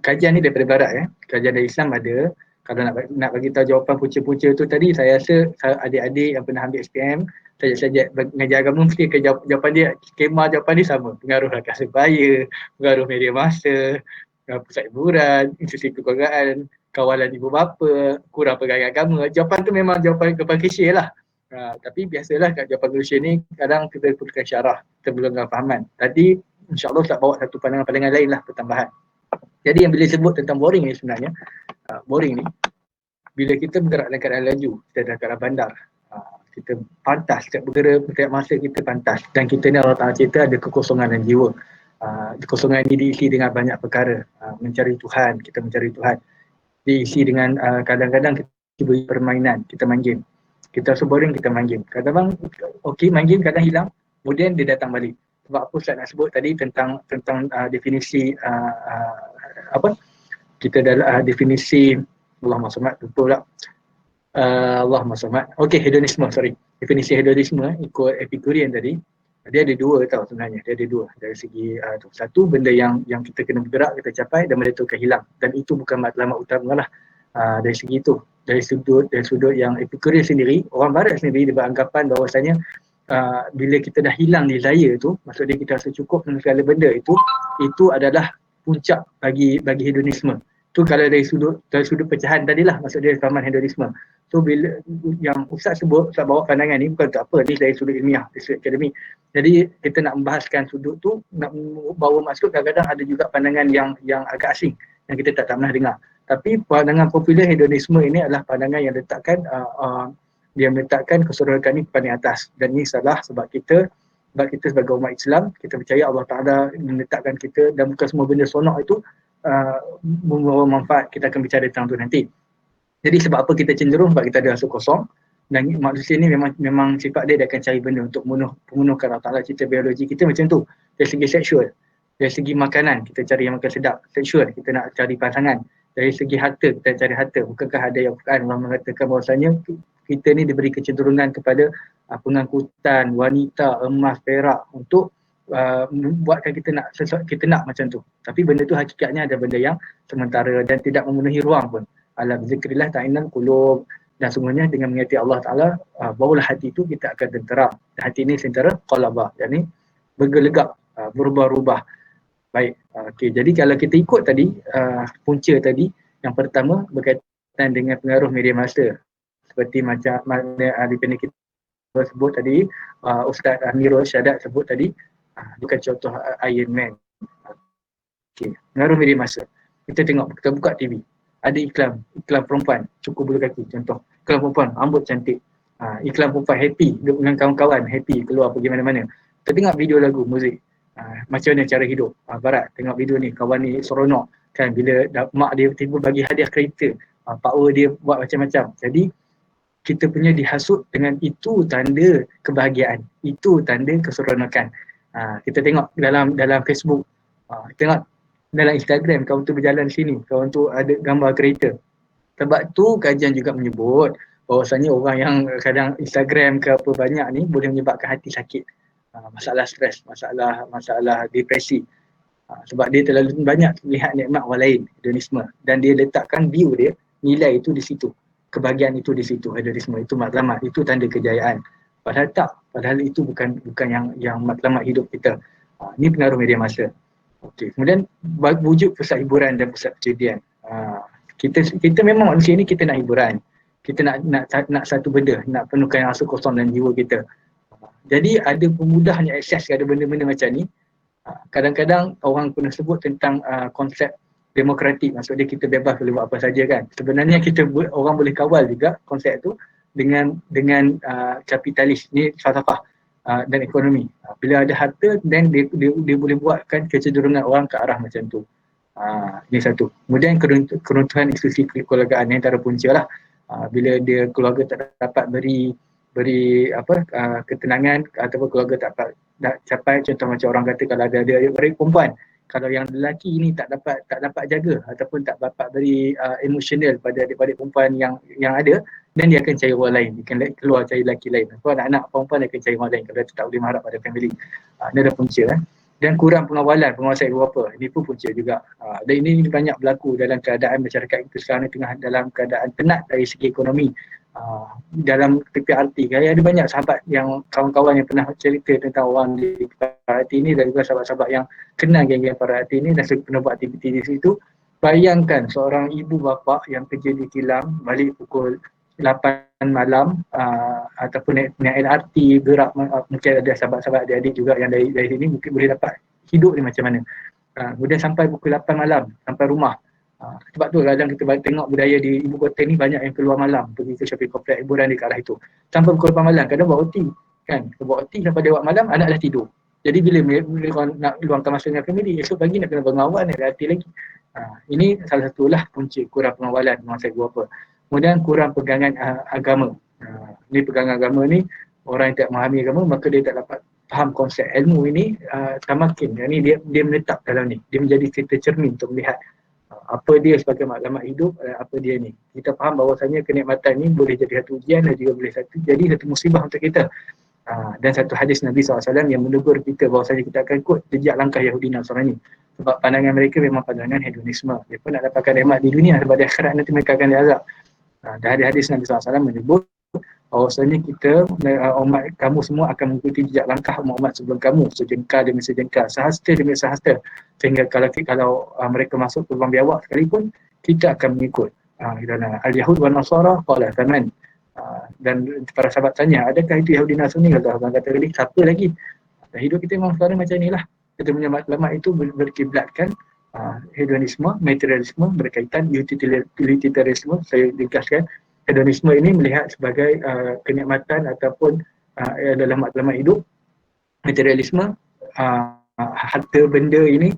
kajian ni daripada barat kajian dari Islam ada. Kalau nak bagi tahu jawapan punca-punca tu tadi, saya rasa adik-adik yang pernah ambil SPM, saja mengajar agama mesti jawapan dia, skema jawapan dia sama. Pengaruh rakan sebaya, pengaruh media massa, pusat hiburan, institusi kekeluargaan, kawalan ibu bapa, kurang pegangan agama. Jawapan tu memang jawapan klise lah. Tapi biasalah kat jawapan klise ni kadang kita perlukan syarah, kita perlukan fahaman. Tadi insyaAllah tak bawa satu pandangan-pandangan lain lah pertambahan. Jadi yang bila sebut tentang boring ni sebenarnya, boring ni bila kita bergerak dalam keadaan laju, kita dalam keadaan bandar, kita pantas, setiap bergerak, setiap masa kita pantas, dan kita ni Allah Ta'ala cerita ada kekosongan dan jiwa. Kekosongan ini diisi dengan banyak perkara, mencari Tuhan, kita mencari Tuhan, diisi dengan kadang-kadang kita beri permainan, kita main game, kita rasa boring, kita main game, kadang-kadang okey main game, kadang hilang, kemudian dia datang balik. Sebab apa Ustaz nak sebut tadi tentang definisi kita dalam definisi Allahumma samad, betul tak? Allahumma samad. Okey, hedonisme, sorry. Definisi hedonisme ikut Epicurian tadi, dia ada dua tau sebenarnya. Dia ada dua. Dari segi satu, benda yang kita kena bergerak, kita capai, dan benda tu akan hilang. Dan itu bukan matlamat utama lah. Dari segi itu. Dari sudut yang Epicurian sendiri, orang barat sendiri dia beranggapan bahawasanya bila kita dah hilang desire tu, maksudnya kita rasa cukup dengan segala benda itu adalah puncak bagi hedonisme. Tu kalau dari sudut pecahan tadilah, maksudnya fahaman hedonisme. So bila yang Ustaz sebut, Ustaz bawa pandangan ni bukan tak apa, ni dari sudut ilmiah, dari sudut akademik. Jadi kita nak membahaskan sudut tu, nak bawa maksud, kadang-kadang ada juga pandangan yang agak asing yang kita tak pernah dengar. Tapi pandangan popular hedonisme ini adalah pandangan yang letakkan dia meletakkan keseluruhan ini paling atas, dan ini salah sebab kita sebagai umat Islam, kita percaya Allah Ta'ala meletakkan kita, dan bukan semua benda sonok itu membawa manfaat. Kita akan bicara tentang itu nanti. Jadi sebab apa kita cenderung, sebab kita ada rasa kosong, dan manusia ni memang sifat dia akan cari benda untuk memenuhkan Allah Ta'ala cipta biologi kita macam tu. Dari segi seksual, dari segi makanan, kita cari yang makan sedap, seksual, kita nak cari pasangan. Dari segi harta, kita cari harta. Bukankah ada yang Allah mengatakan bahawasanya kita ni diberi kecenderungan kepada pengangkutan wanita, emas, perak untuk membuatkan kita nak macam tu. Tapi benda tu hakikatnya ada benda yang sementara dan tidak memenuhi ruang pun. Alam zikrillah ta'inan qulub, dan semuanya dengan mengingati Allah Ta'ala, barulah hati itu kita akan tenteram. Hati ini sentera qalabah, yakni bergelegak, berubah-ubah. Baik, okey. Jadi kalau kita ikut tadi, punca tadi, yang pertama berkaitan dengan pengaruh media massa. Seperti macam mana dipendek kita sebut tadi, Ustaz Amirul Syadat sebut tadi, bukan contoh Iron Man. Okay. Pengaruh media massa. Kita tengok, kita buka TV, ada iklan perempuan cukur bulu kaki, contoh. Iklan perempuan rambut cantik, iklan perempuan happy dengan kawan-kawan, happy keluar pergi mana-mana. Kita tengok video lagu, muzik, macam mana cara hidup barat. Tengok video ni, kawan ni seronok kan, bila mak dia tiba bagi hadiah kereta, power dia buat macam-macam. Jadi kita punya dihasut dengan itu tanda kebahagiaan, itu tanda keseronokan. Kita tengok dalam Facebook, tengok dalam Instagram, kawan tu berjalan sini, kawan tu ada gambar kereta. Sebab tu kajian juga menyebut bahawasanya orang yang kadang Instagram ke apa banyak ni boleh menyebabkan hati sakit, masalah stres, masalah depresi, sebab dia terlalu banyak lihat nikmat orang lain, hedonisme, dan dia letakkan view dia, nilai itu di situ, kebahagiaan itu di situ, hedonisme itu matlamat, itu tanda kejayaan. Padahal tak, padahal itu bukan yang matlamat hidup kita. Ini pengaruh media massa. Okey. Kemudian wujud pusat hiburan dan pusat perjudian. Kita memang manusia ni kita nak hiburan. Kita nak satu benda, nak penuhkan rasa kosong dan jiwa kita. Jadi ada pemudahnya akses kepada benda-benda macam ni. Kadang-kadang orang pernah sebut tentang konsep demokratik, maksudnya kita bebas boleh buat apa saja kan. Sebenarnya orang boleh kawal juga konsep tu dengan kapitalis ni, falsafah dan ekonomi. Bila ada harta, then dia boleh buatkan kecenderungan orang ke arah macam tu. Ini satu. Kemudian keruntuhan institusi kekeluargaan ni antara punca lah. Bila dia keluarga tak dapat beri ketenangan, ataupun keluarga tak dapat capai, contoh macam orang kata kalau ada adik-beradik perempuan, kalau yang lelaki ni tak dapat jaga ataupun tak dapat beri emosional pada adik-beradik perempuan yang ada, dan dia akan cari orang lain, dia akan keluar cari lelaki lain. Kalau anak-anak perempuan dia akan cari orang lain kalau dia tak boleh mengharap pada family. Ini ada punca Dan kurang pengawasan ibu bapa, ini pun punca juga. Dan ini banyak berlaku dalam keadaan masyarakat kita sekarang ni tengah dalam keadaan penat dari segi ekonomi. Dalam PPRT, ada banyak sahabat yang kawan-kawan yang pernah cerita tentang orang di PPRT ini, dan juga sahabat-sahabat yang kenal geng-geng PPRT ini dan pernah buat aktiviti di situ. Bayangkan seorang ibu bapa yang kerja di kilang, balik pukul 8 malam ataupun naik LRT, gerak, mungkin ada sahabat-sahabat adik-adik juga yang dari sini mungkin boleh dapat hidup ni macam mana. Kemudian sampai pukul 8 malam sampai rumah. Sebab tu kadang kita tengok budaya di ibu kota ni banyak yang keluar malam pergi ke shopping complex, hiburan di ke arah itu sampai pukul 8 malam, kadang buat OT kan, buat OT sampai lewat malam, anak dah tidur. Jadi bila orang nak luangkan masa dengan family, esok pagi nak kena bangun awal, nak hati lagi. Ini salah satulah punca kurang pengawalan masa ibu bapa. Kemudian kurang pegangan agama. Ni pegangan agama ni, orang yang tak memahami agama maka dia tak dapat faham konsep ilmu ini. Tamakin ni dia menetap dalam ni, dia menjadi cerita cermin untuk melihat apa dia sebagai maklumat hidup, apa dia ni. Kita faham bahawasanya kenikmatan ni boleh jadi satu ujian dan juga boleh jadi satu musibah untuk kita. Dan satu hadis Nabi SAW yang menegur kita bahawasanya kita akan ikut jejak langkah Yahudi Nasrani. Sebab pandangan mereka memang pandangan hedonisme. Dia pun nak dapatkan nikmat di dunia, sebab di akhirat nanti mereka akan diazab. Dan hadis Nabi SAW menyebut bahawasanya kita, umat kamu semua akan mengikuti jejak langkah umat sebelum kamu, sejengkal demi sejengkal, sehasta demi sehasta, sehingga kalau mereka masuk ke lubang biawak sekalipun, kita akan mengikut. Al-Yahud wa Nasara qala faman. Dan para sahabat tanya, adakah itu Yahudi Nasrani? Kata abang kata tadi, siapa lagi? Dan hidup kita memang sekarang macam inilah. Kita punya maklumat itu berkiblatkan hedonisme, materialisme, berkaitan utilitarianisme. Saya ringkaskan, hedonisme ini melihat sebagai kenikmatan ataupun dalam maklumat hidup. Materialisme, harta benda ini,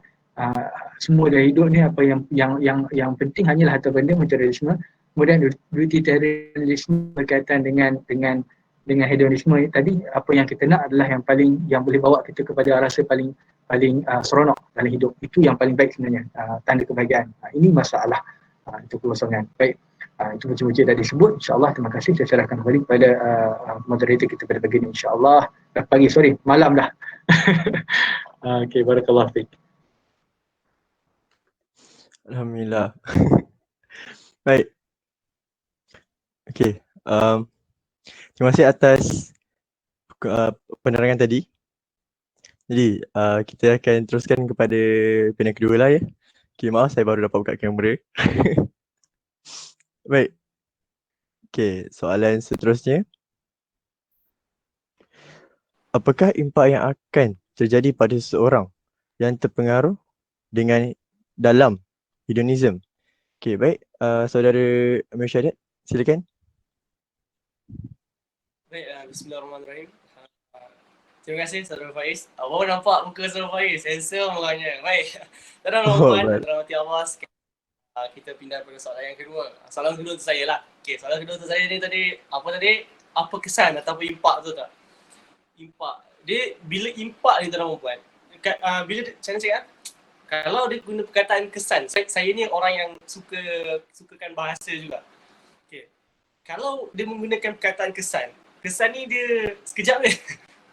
semua dalam hidup ni apa yang penting hanyalah harta benda, materialisme. Kemudian utilitarianisme berkaitan dengan hedonisme tadi, apa yang kita nak adalah yang boleh bawa kita kepada rasa paling seronok dalam hidup. Itu yang paling baik sebenarnya, tanda kebahagiaan. Ini masalah itu kelosongan. Baik, itu punca-punca dah disebut. InsyaAllah, terima kasih. Saya serahkan kembali kepada moderator kita pada pagi ini. InsyaAllah, malam dah. Okay, barakallahu fiik.
Alhamdulillah. Baik. Okay. Terima kasih atas penerangan tadi. Jadi, kita akan teruskan kepada panel kedua lah ya. Okay, maaf saya baru dapat buka kamera. Baik. Okay, soalan seterusnya. Apakah impak yang akan terjadi pada seseorang yang terpengaruh dengan dalam hedonism? Okay, baik. Saudara Amir Syahadat, silakan.
Baik, bismillahirrahmanirrahim. Terima kasih Saudara Faiz. Baru nampak muka Saudara Faiz, handsome orangnya. Baik. Tuan-tuan, rahmati Allah sekalian. Kita pindah pada soalan yang kedua. Soalan kedua tu saya lah. Okey, soalan kedua tu saya ni tadi, apa kesan ataupun impak tu tak? Impak. Dia bila impak ni tuan-tuan puan, bila macam mana cakap? Kalau dia guna perkataan kesan, saya ni orang yang sukakan bahasa juga. Okey. Kalau dia menggunakan perkataan kesan ni dia sekejap je.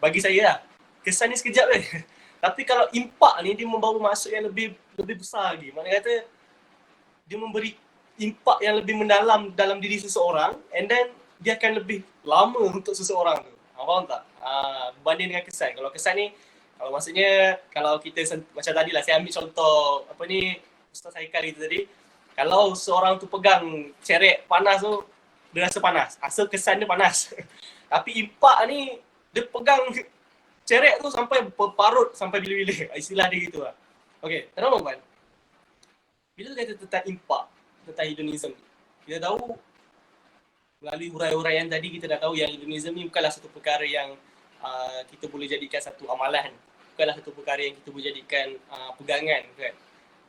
Bagi saya lah. Kesan ni sekejap je. Tapi kalau impak ni dia membawa maksud yang lebih besar lagi. Maknanya kata dia memberi impak yang lebih mendalam dalam diri seseorang, and then dia akan lebih lama untuk seseorang tu. Faham tak? Berbanding dengan kesan. Kalau kesan ni Kalau maksudnya, kalau kita macam tadi lah, saya ambil contoh, apa ni, Ustaz Haikal itu tadi, kalau seorang tu pegang cerek panas tu, dia rasa panas. Asal kesan dia panas. Tapi impak ni, dia pegang cerek tu sampai berparut sampai bila-bila. Istilah dia gitu lah. Okay, kenapa Puan? Bila kata tentang impak, tentang hedonism, kita tahu melalui huraian-huraian tadi kita dah tahu yang hedonism ni bukanlah satu perkara yang kita boleh jadikan satu amalan. Bukanlah satu perkara yang kita boleh jadikan pegangan kan.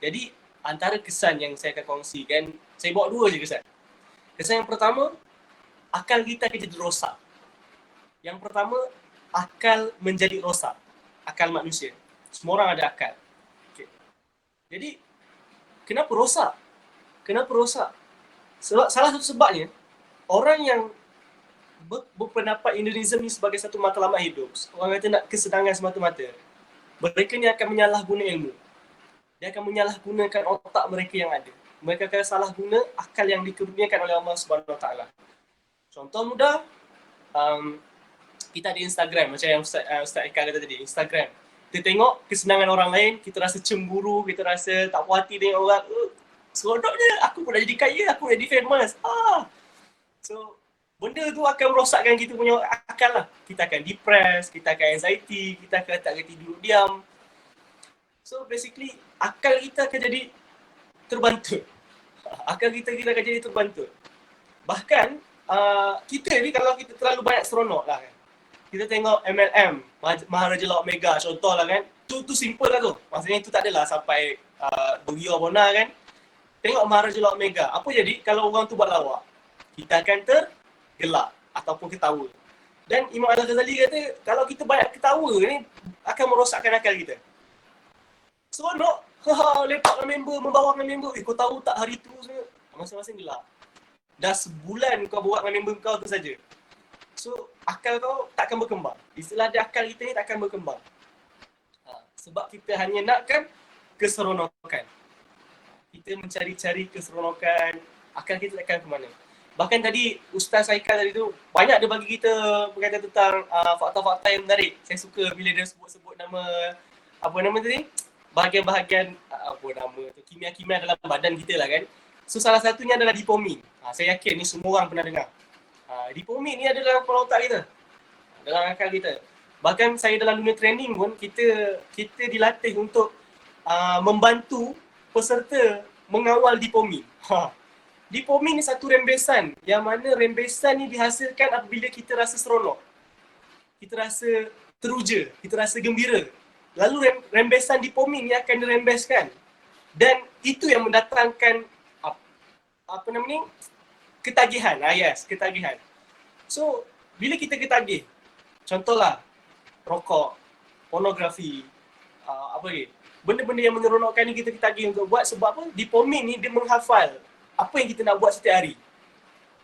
Jadi antara kesan yang saya akan kongsikan, saya bawa dua je kesan. Kesan yang pertama, akal kita akan jadi rosak. Yang pertama, akal menjadi rosak. Akal manusia. Semua orang ada akal. Okay. Jadi, kenapa rosak? Kenapa rosak? Sebab salah satu sebabnya, orang yang berpendapat Hinduism ni sebagai satu matlamat hidup, orang kata nak kesenangan semata-mata, mereka ni akan menyalahguna ilmu. Dia akan menyalahgunakan otak mereka yang ada. Mereka akan salah guna akal yang dikurniakan oleh Allah Subhanahu Wa Taala. Contoh mudah, kita ada Instagram, macam yang Ustaz Eka kata tadi, Instagram. Kita tengok kesenangan orang lain, kita rasa cemburu, kita rasa tak puas hati dengan orang. Seronoknya, aku pun dah jadi kaya, aku dah jadi famous. So, benda tu akan merosakkan kita punya akal lah. Kita akan depress, kita akan anxiety, kita akan tak kerti duduk diam. So basically, akal kita akan jadi terbantu. Akal kita akan jadi terbantu. Bahkan, kita ni kalau kita terlalu banyak seronok lah kan. Kita tengok MLM, Maharaja Lawak Mega, contoh lah kan. Tu simple lah tu. Maksudnya tu tak adalah sampai Beria Bona kan. Tengok Maharaja Lawak Mega. Apa jadi kalau orang tu buat lawak? Kita akan tergelak ataupun ketawa. Dan Imam Al-Ghazali kata, kalau kita banyak ketawa ni, akan merosakkan akal kita. Seronok, lepak dengan member, membawa dengan member. Kau tahu tak hari tu masing-masing gelak. Dah sebulan kau buat dengan member kau tu saja. So, akal kau takkan berkembang. Istilah dia akal kita ni takkan berkembang. Sebab kita hanya nakkan keseronokan. Kita mencari-cari keseronokan, akal kita takkan ke mana. Bahkan tadi Ustaz Haikal tadi tu banyak dia bagi kita berkaitan tentang fakta-fakta yang menarik. Saya suka bila dia sebut-sebut nama, apa nama tadi? Bahagian-bahagian apa nama tu, kimia-kimia dalam badan kita lah kan. So salah satunya adalah dipomin. Saya yakin ni semua orang pernah dengar. Dipomin ni adalah dalam kepala otak kita, dalam akal kita. Bahkan saya dalam dunia training pun kita dilatih untuk membantu peserta mengawal dipomin. Dipomin ni satu rembesan yang mana rembesan ni dihasilkan apabila kita rasa seronok. Kita rasa teruja, kita rasa gembira. Lalu rembesan dipomin ni akan dirembeskan. Dan itu yang mendatangkan apa nama ni? Ketagihan. Yes, ketagihan. So, bila kita ketagih, contohlah rokok, pornografi, apa lagi? Benda-benda yang menyeronokkan ni kita ketagih untuk buat sebab apa? Dipomin ni dia menghafal apa yang kita nak buat setiap hari.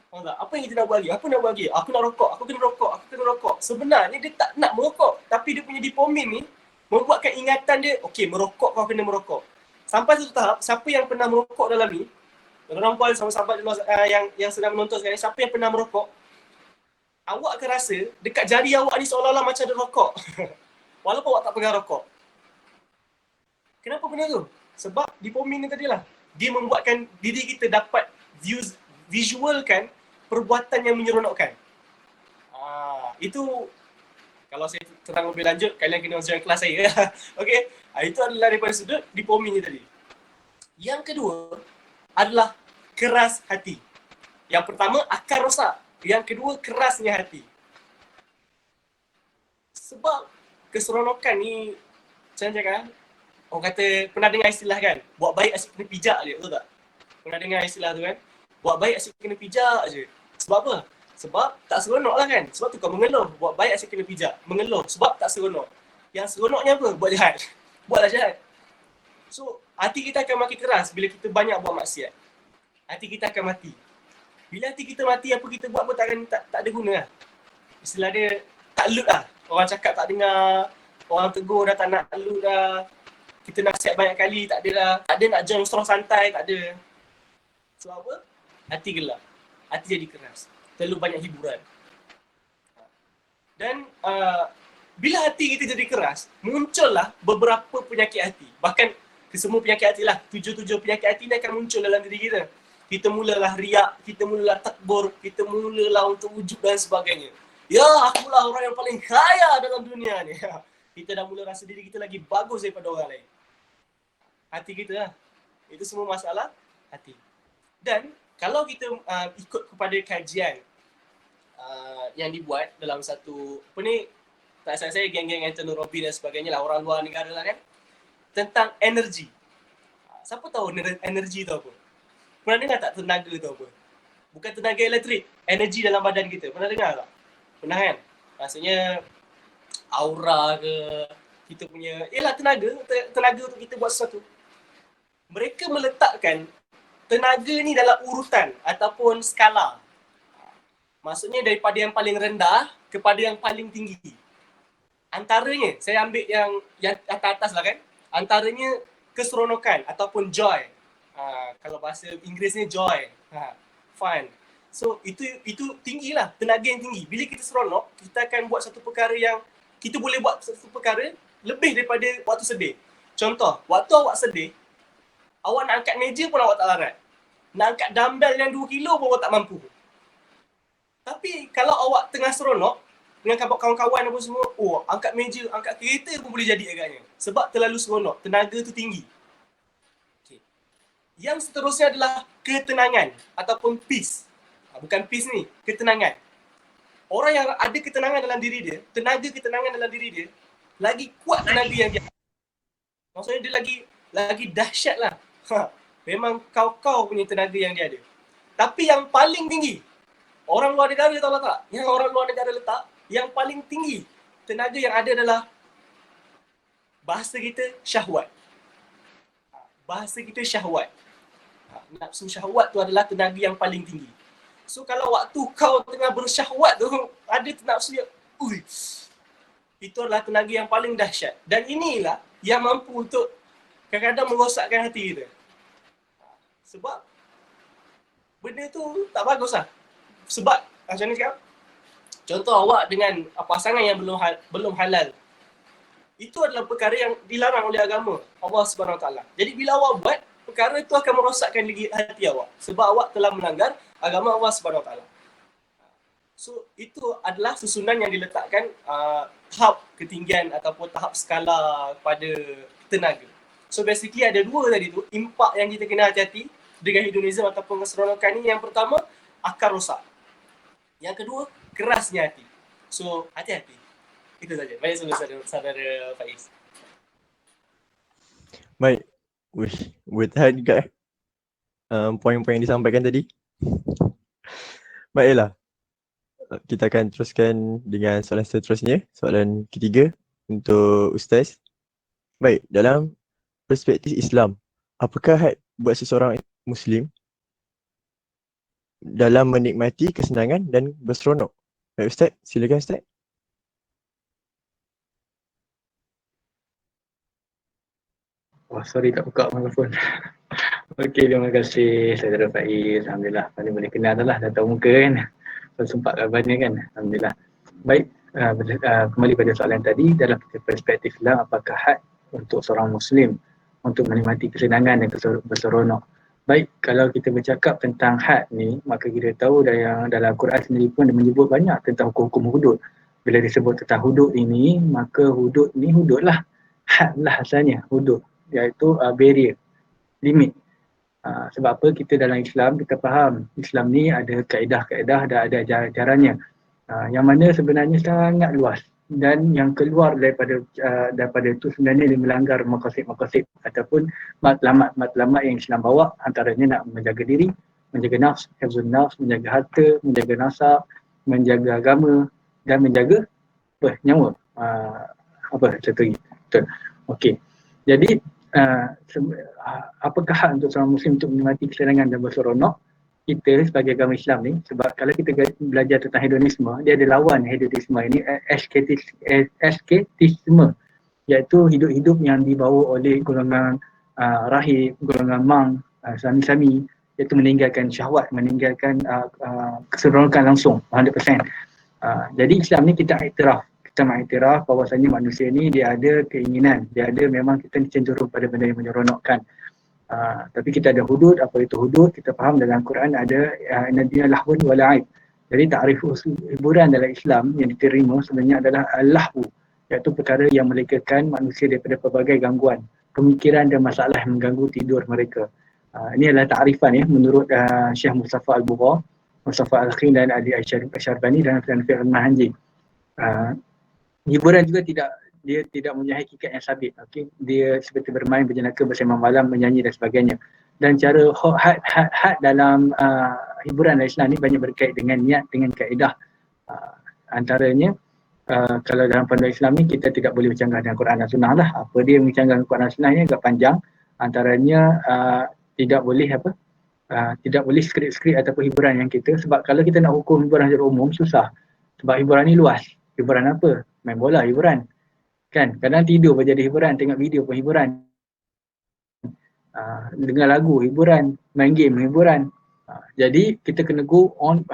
Faham tak? Apa yang kita nak buat lagi? Apa nak buat lagi? Aku nak rokok, aku kena rokok, aku kena rokok. Sebenarnya dia tak nak merokok, tapi dia punya dipomin ni membuatkan ingatan dia, okey, merokok kau kena merokok. Sampai satu tahap, siapa yang pernah merokok dalam ni, tuan-tuan sama sahabat yang sedang menonton sekarang ni, siapa yang pernah merokok, awak akan rasa dekat jari awak ni seolah-olah macam ada rokok. Walaupun awak tak pegang rokok. Kenapa benda tu? Sebab dipomin ni tadilah. Dia membuatkan diri kita dapat visualkan perbuatan yang menyeronokkan. Itu kalau saya terang lebih lanjut, kalian kena join kelas saya. Okey, itu adalah daripada sudut dipomin ni tadi. Yang kedua adalah keras hati. Yang pertama, akal rosak. Yang kedua, kerasnya hati. Sebab keseronokan ni, macam cakap, orang kata, pernah dengar istilah kan? Buat baik asyik kena pijak je, betul tak? Pernah dengar istilah tu kan? Buat baik asyik kena pijak je. Sebab apa? Sebab tak seronok lah kan? Sebab tu kau mengeluh. Buat baik asyik kena pijak. Mengeluh sebab tak seronok. Yang seronoknya apa? Buat jahat. Buatlah jahat. So, hati kita akan makin keras bila kita banyak buat maksiat. Hati kita akan mati. Bila hati kita mati, apa kita buat pun tak ada guna lah. Istilah dia, tak lut lah. Orang cakap tak dengar, orang tegur dah tak nak lut dah. Kita nasihat banyak kali, tak ada lah. Tak ada nak join strong santai, tak ada. Sebab apa? Hati gelap. Hati jadi keras. Terlalu banyak hiburan. Dan bila hati kita jadi keras, muncullah beberapa penyakit hati. Bahkan kesemua penyakit hati lah, 7 penyakit hati ni akan muncul dalam diri kita. Kita mulalah riak, kita mulalah takbur, kita mulalah untuk wujud dan sebagainya. Ya, akulah orang yang paling kaya dalam dunia ni. Kita dah mula rasa diri kita lagi bagus daripada orang lain. Hati kita lah. Itu semua masalah hati. Dan kalau kita ikut kepada kajian yang dibuat dalam satu, apa ni, tak salah saya geng-geng Anthony Robbins dan sebagainya lah, orang luar negara lah kan, tentang energi. Siapa tahu energi tu apa? Pernah dengar tak tenaga tu apa? Bukan tenaga elektrik, energi dalam badan kita. Pernah dengar tak? Pernah kan? Maksudnya aura ke, kita punya, ialah tenaga untuk kita buat sesuatu. Mereka meletakkan tenaga ni dalam urutan ataupun skala. Maksudnya daripada yang paling rendah kepada yang paling tinggi. Antaranya, saya ambil yang atas lah kan. Antaranya keseronokan ataupun joy. Kalau bahasa Inggerisnya joy. Fun. So itu tinggilah, tenaga yang tinggi. Bila kita seronok, kita akan buat satu perkara yang kita boleh buat satu perkara lebih daripada waktu sedih. Contoh, waktu awak sedih, awak nak angkat meja pun awak tak larat. Nak angkat dumbbell yang 2 kilo pun awak tak mampu. Tapi kalau awak tengah seronok dengan kawan-kawan apa semua, angkat meja, angkat kereta pun boleh jadi agaknya. Sebab terlalu seronok, tenaga tu tinggi. Okay. Yang seterusnya adalah ketenangan ataupun peace. Bukan peace ni, ketenangan. Orang yang ada ketenangan dalam diri dia, tenaga ketenangan dalam diri dia, lagi kuat tenaga yang dia. Maksudnya dia lagi dahsyat lah. Memang kau punya tenaga yang dia ada. Tapi yang paling tinggi, orang luar negara tahu tak? Yang orang luar negara letak, yang paling tinggi tenaga yang ada adalah bahasa kita syahwat. Bahasa kita syahwat. Nafsu syahwat tu adalah tenaga yang paling tinggi. So kalau waktu kau tengah bersyahwat tu, ada nafsu yang, itu adalah tenaga yang paling dahsyat. Dan inilah yang mampu untuk kadang-kadang merosakkan hati kita. Sebab benda tu tak bagus lah. Sebab macam ni sekarang, contoh awak dengan pasangan yang belum halal, itu adalah perkara yang dilarang oleh agama Allah SWT. Jadi bila awak buat, perkara itu akan merosakkan hati awak. Sebab awak telah melanggar agama Allah SWT. So itu adalah susunan yang diletakkan tahap ketinggian ataupun tahap skala pada tenaga. So basically ada 2 tadi tu, impak yang kita kena hati-hati dengan hedonism ataupun keseronokan ni. Yang pertama, akar rosak. Yang kedua, kerasnya hati. So hati-hati. Itu saja. Baik, saudara Faiz.
Baik. Bertahan juga poin-poin yang disampaikan tadi. Baiklah. Kita akan teruskan dengan soalan seterusnya. Soalan ketiga untuk Ustaz. Baik, dalam perspektif Islam, apakah had buat seseorang Muslim dalam menikmati kesenangan dan berseronok? Baik Ustaz, silakan Ustaz.
Sorry tak buka mikrofon. Okey, terima kasih saudara Faiz. Alhamdulillah, paling boleh kenal dah lah, dah tahu muka kan. So, sempat kabarnya kan. Alhamdulillah. Baik, kembali pada soalan tadi, dalam perspektif Islam, apakah had untuk seorang Muslim untuk menikmati kesenangan dan berseronok? Baik, kalau kita bercakap tentang had ni, maka kita tahu dalam Quran sendiri pun dia menyebut banyak tentang hukum-hukum hudud. Bila disebut tentang hudud ini, maka hudud ni hudud lah. Had lah asalnya, hudud. Iaitu barrier, limit. Sebab apa kita dalam Islam, kita faham Islam ni ada kaedah-kaedah dan ada ajarannya. Yang mana sebenarnya sangat luas. Dan yang keluar daripada itu sebenarnya dia melanggar maqasid-maqasid ataupun matlamat yang Islam bawa, antaranya nak menjaga diri, menjaga nafs, hifzun nafs, menjaga harta, menjaga nasab, menjaga agama dan menjaga nyawa. Contohnya. Betul. Okey. Jadi apakah hak untuk seorang Muslim untuk menikmati kesenangan dan berseronok? Kita sebagai agama Islam ni, sebab kalau kita belajar tentang hedonisme, dia ada lawan hedonisme ini, asketisme, iaitu hidup-hidup yang dibawa oleh golongan rahib, golongan mang, sami-sami, iaitu meninggalkan syahwat, meninggalkan keseronokan langsung 100%. Jadi Islam ni kita kita mengiktiraf bahawasanya manusia ni dia ada keinginan, dia ada, memang kita cenderung pada benda yang menyeronokkan. Tapi kita ada hudud. Apa itu hudud? Kita faham dalam Quran ada inna lahwun wa la'ib. Jadi takrif hiburan dalam Islam yang diterima sebenarnya adalah al-lahwu, iaitu perkara yang melekakan manusia daripada pelbagai gangguan, pemikiran dan masalah yang mengganggu tidur mereka. Ini adalah takrifan menurut Syekh Mustafa Al-Bugha, Mustafa Al-Khin dan Ali Asyarbani dan Fiqh Al-Mahanji. Hiburan juga dia tidak mempunyai hakikat yang sabit. Okay? Dia seperti bermain, berjenaka, bersama malam, menyanyi dan sebagainya. Dan cara had dalam hiburan dalam Islam ni banyak berkait dengan niat, dengan kaedah. Antaranya kalau dalam panduan Islam ni kita tidak boleh bercanggah dengan Quran dan Sunnah lah. Apa dia bercanggah dengan Quran dan Sunnah ni agak panjang. Antaranya tidak boleh tidak boleh skrip-skrip ataupun hiburan yang kita, sebab kalau kita nak hukum hiburan secara umum susah. Sebab hiburan ni luas. Hiburan apa? Main bola hiburan. Kan? Kadang tidur pun jadi hiburan, tengok video pun hiburan. Dengar lagu hiburan, main game hiburan. Jadi kita kena go on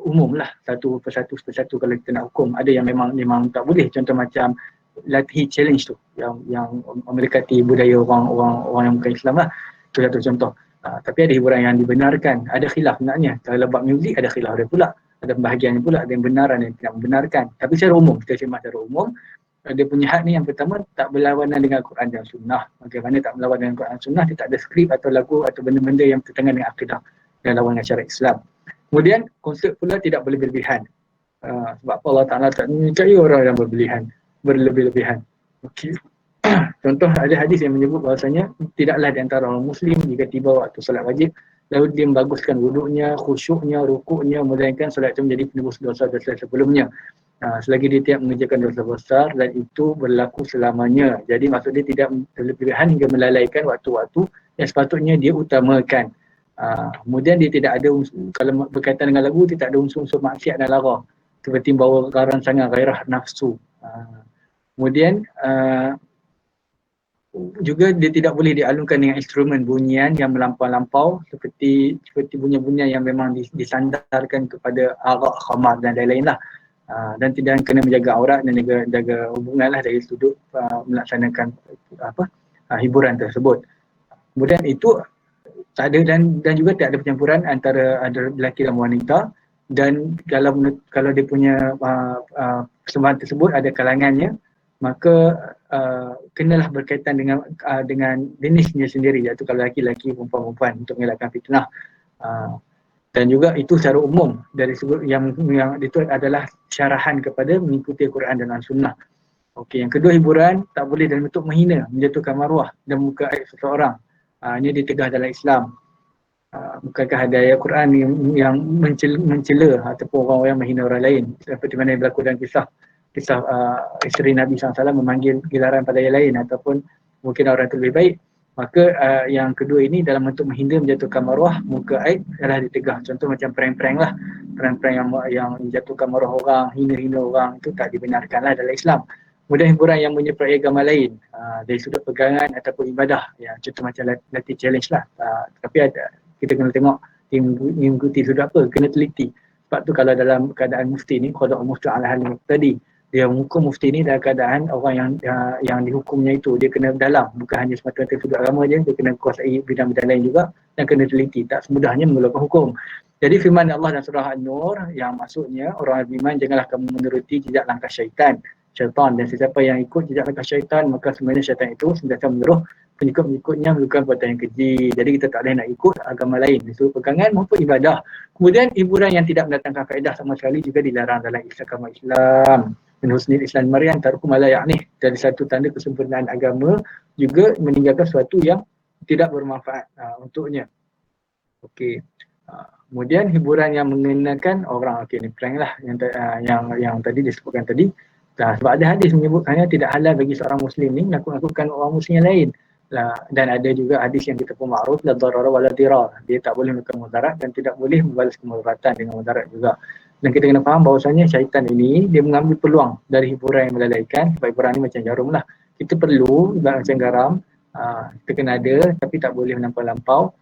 umum lah, satu persatu kalau kita nak hukum. Ada yang memang tak boleh, contoh macam latih challenge tu yang mendekati budaya orang yang bukan Islam lah. Itu satu contoh. Tapi ada hiburan yang dibenarkan, ada khilaf sebenarnya. Kalau bab muzik ada khilaf dia pula, ada bahagiannya pula, ada yang benar dan yang tidak membenarkan. Tapi secara umum, kita sembah secara umum, dia punya had ni yang pertama tak berlawanan dengan Quran dan Sunnah. Bagaimana tak berlawanan dengan Quran dan Sunnah? Dia tak ada skrip atau lagu atau benda-benda yang bertentangan dengan akidah dan lawan dengan syariat Islam. Kemudian konsep pula tidak boleh berlebihan. Sebab Allah Ta'ala tak menyukai orang yang berlebih-lebihan. Okay. Contoh ada hadis yang menyebut bahawasanya tidaklah di antara orang Muslim jika tiba waktu solat wajib lalu dia membaguskan wuduknya, khusyuknya, rukuknya, melainkan solat itu menjadi penebus dosa-dosa sebelumnya. Selagi dia tidak mengerjakan dosa besar dan itu berlaku selamanya. Jadi maksud dia tidak berlebihan hingga melalaikan waktu-waktu yang sepatutnya dia utamakan. Kemudian dia tidak ada kalau berkaitan dengan lagu, dia tak ada unsur-unsur maksiat dan lara seperti bawa rancangan gairah nafsu. Kemudian juga dia tidak boleh dialunkan dengan instrumen bunyian yang melampau-lampau seperti bunyian-bunyian yang memang disandarkan kepada arak, khamar dan lain-lain lah. Dan tidak kena menjaga aurat dan jaga hubungan lah dari sudut melaksanakan hiburan tersebut. Kemudian itu tak ada dan juga tak ada pencampuran antara lelaki dan wanita, dan kalau dia punya persembahan tersebut ada kalangannya, maka kenalah berkaitan dengan jenisnya sendiri, iaitu kalau lelaki-lelaki, perempuan-perempuan, untuk mengelakkan fitnah. Dan juga itu secara umum dari sebut yang itu adalah syarahan kepada mengikuti Quran dan Sunnah. Okey, yang kedua, hiburan tak boleh dalam bentuk menghina, menjatuhkan maruah dan muka aib seseorang. Ini ditegah dalam Islam. Bukankah ada ayat Quran yang mencela ataupun orang-orang yang menghina orang lain, seperti mana yang berlaku dalam kisah isteri Nabi SAW memanggil gelaran pada yang lain ataupun mungkin orang itu lebih baik. Maka yang kedua ini dalam bentuk menghina, menjatuhkan maruah, muka aib adalah ditegah. Contoh macam prank-prank lah, prank-prank yang menjatuhkan maruah orang, hina-hina orang, itu tak dibenarkan lah dalam Islam. Kemudian hiburan yang menyertai agama lain dari sudut pegangan ataupun ibadah, ya, contoh macam latih challenge lah. Tapi kita kena tengok mengikuti sudut apa, kena teliti. Sebab tu kalau dalam keadaan mufti ni, qada mufti ala hal muqtadi, dia menghukum mufti ni dalam keadaan orang yang dihukumnya itu dia kena dalam, bukan hanya semata-mata sudut agama je, dia kena kuasai bidang-bidang lain juga dan kena teliti, tak semudahnya mengeluarkan hukum. Jadi firman Allah dalam surah An-Nur yang maksudnya orang beriman, janganlah kamu menuruti jejak langkah syaitan, dan sesiapa yang ikut jejak langkah syaitan, maka sebenarnya syaitan itu senantiasa menyuruh pengikut-pengikutnya melakukan perbuatan yang keji. Jadi kita tak boleh nak ikut agama lain, disuruh pegangan maupun ibadah. Kemudian hiburan yang tidak mendatangkan faedah sama sekali juga dilarang dalam agama Islam. Min husnil Islam Maryam tarku ma la ya'ni, dari satu tanda kesempurnaan agama juga meninggalkan sesuatu yang tidak bermanfaat untuknya. Okey. Kemudian hiburan yang mengenakan orang, okey ni prank lah yang tadi disebutkan tadi. Sebab ada hadis menyebutkannya tidak halal bagi seorang muslim ni melakukan orang muslim yang lain. Dan ada juga hadis yang kita pun ma'ruf, la darara wa la dirar. Dia tak boleh melakukan mudarat dan tidak boleh membalas kemudaratan dengan mudarat juga. Dan kita kena faham bahawasanya syaitan ini dia mengambil peluang dari hiburan yang melalaikan. Sebab hiburan ni macam jarum lah. Kita perlu macam garam, kita kena ada tapi tak boleh melampau-lampau.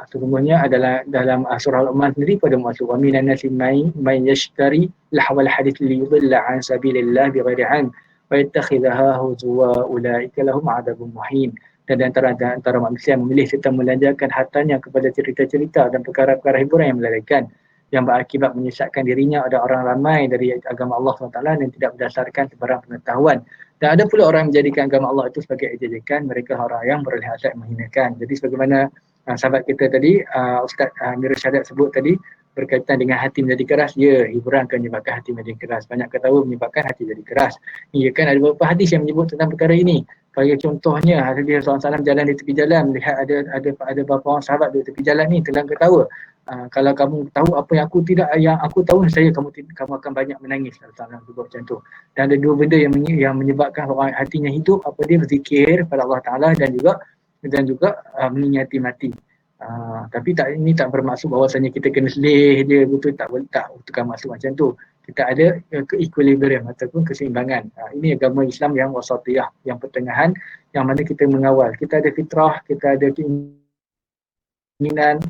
Sesungguhnya adalah dalam surah Al-Luqman sendiri pada maksud wa minan nasi may yashtari lahwal hadith li yudilla an sabilillah bighairi ilm wa yattakhidhaha huzwa ulaika lahum adabun muhin. Dan di antara manusia yang memilih serta melanjarkan hartanya kepada cerita-cerita dan perkara-perkara hiburan yang melelehkan yang berakibat menyesatkan dirinya. Ada orang ramai dari agama Allah SWT yang tidak berdasarkan sebarang pengetahuan. Dan ada pula orang yang menjadikan agama Allah itu sebagai ejekan. Mereka orang yang beroleh hasad menghinakan. Jadi sebagaimana sahabat kita tadi, Ustaz Amirul Syahadat sebut tadi, berkaitan dengan hati menjadi keras, ya, hiburan akan menyebabkan hati menjadi keras. Banyak ketawa menyebabkan hati jadi keras. Ya kan, ada beberapa hadis yang menyebut tentang perkara ini. Bagi contohnya, Rasulullah SAW jalan di tepi jalan, melihat ada beberapa orang sahabat di tepi jalan ni tengah ketawa. Kalau kamu tahu apa yang aku tahu, saya kamu akan banyak menangis. Rasulullah sebut macam tu. Dan ada dua benda yang menyebabkan orang hatinya hidup, apa dia, berzikir pada Allah Taala dan juga mengingati mati. Tapi ini tak bermaksud bahawasanya kita kena selih dia betul, tak bukan maksud macam tu. Kita ada equilibrium ataupun keseimbangan. Ini agama Islam yang wasatiyah, yang pertengahan, yang mana kita mengawal. Kita ada fitrah, kita ada keinginan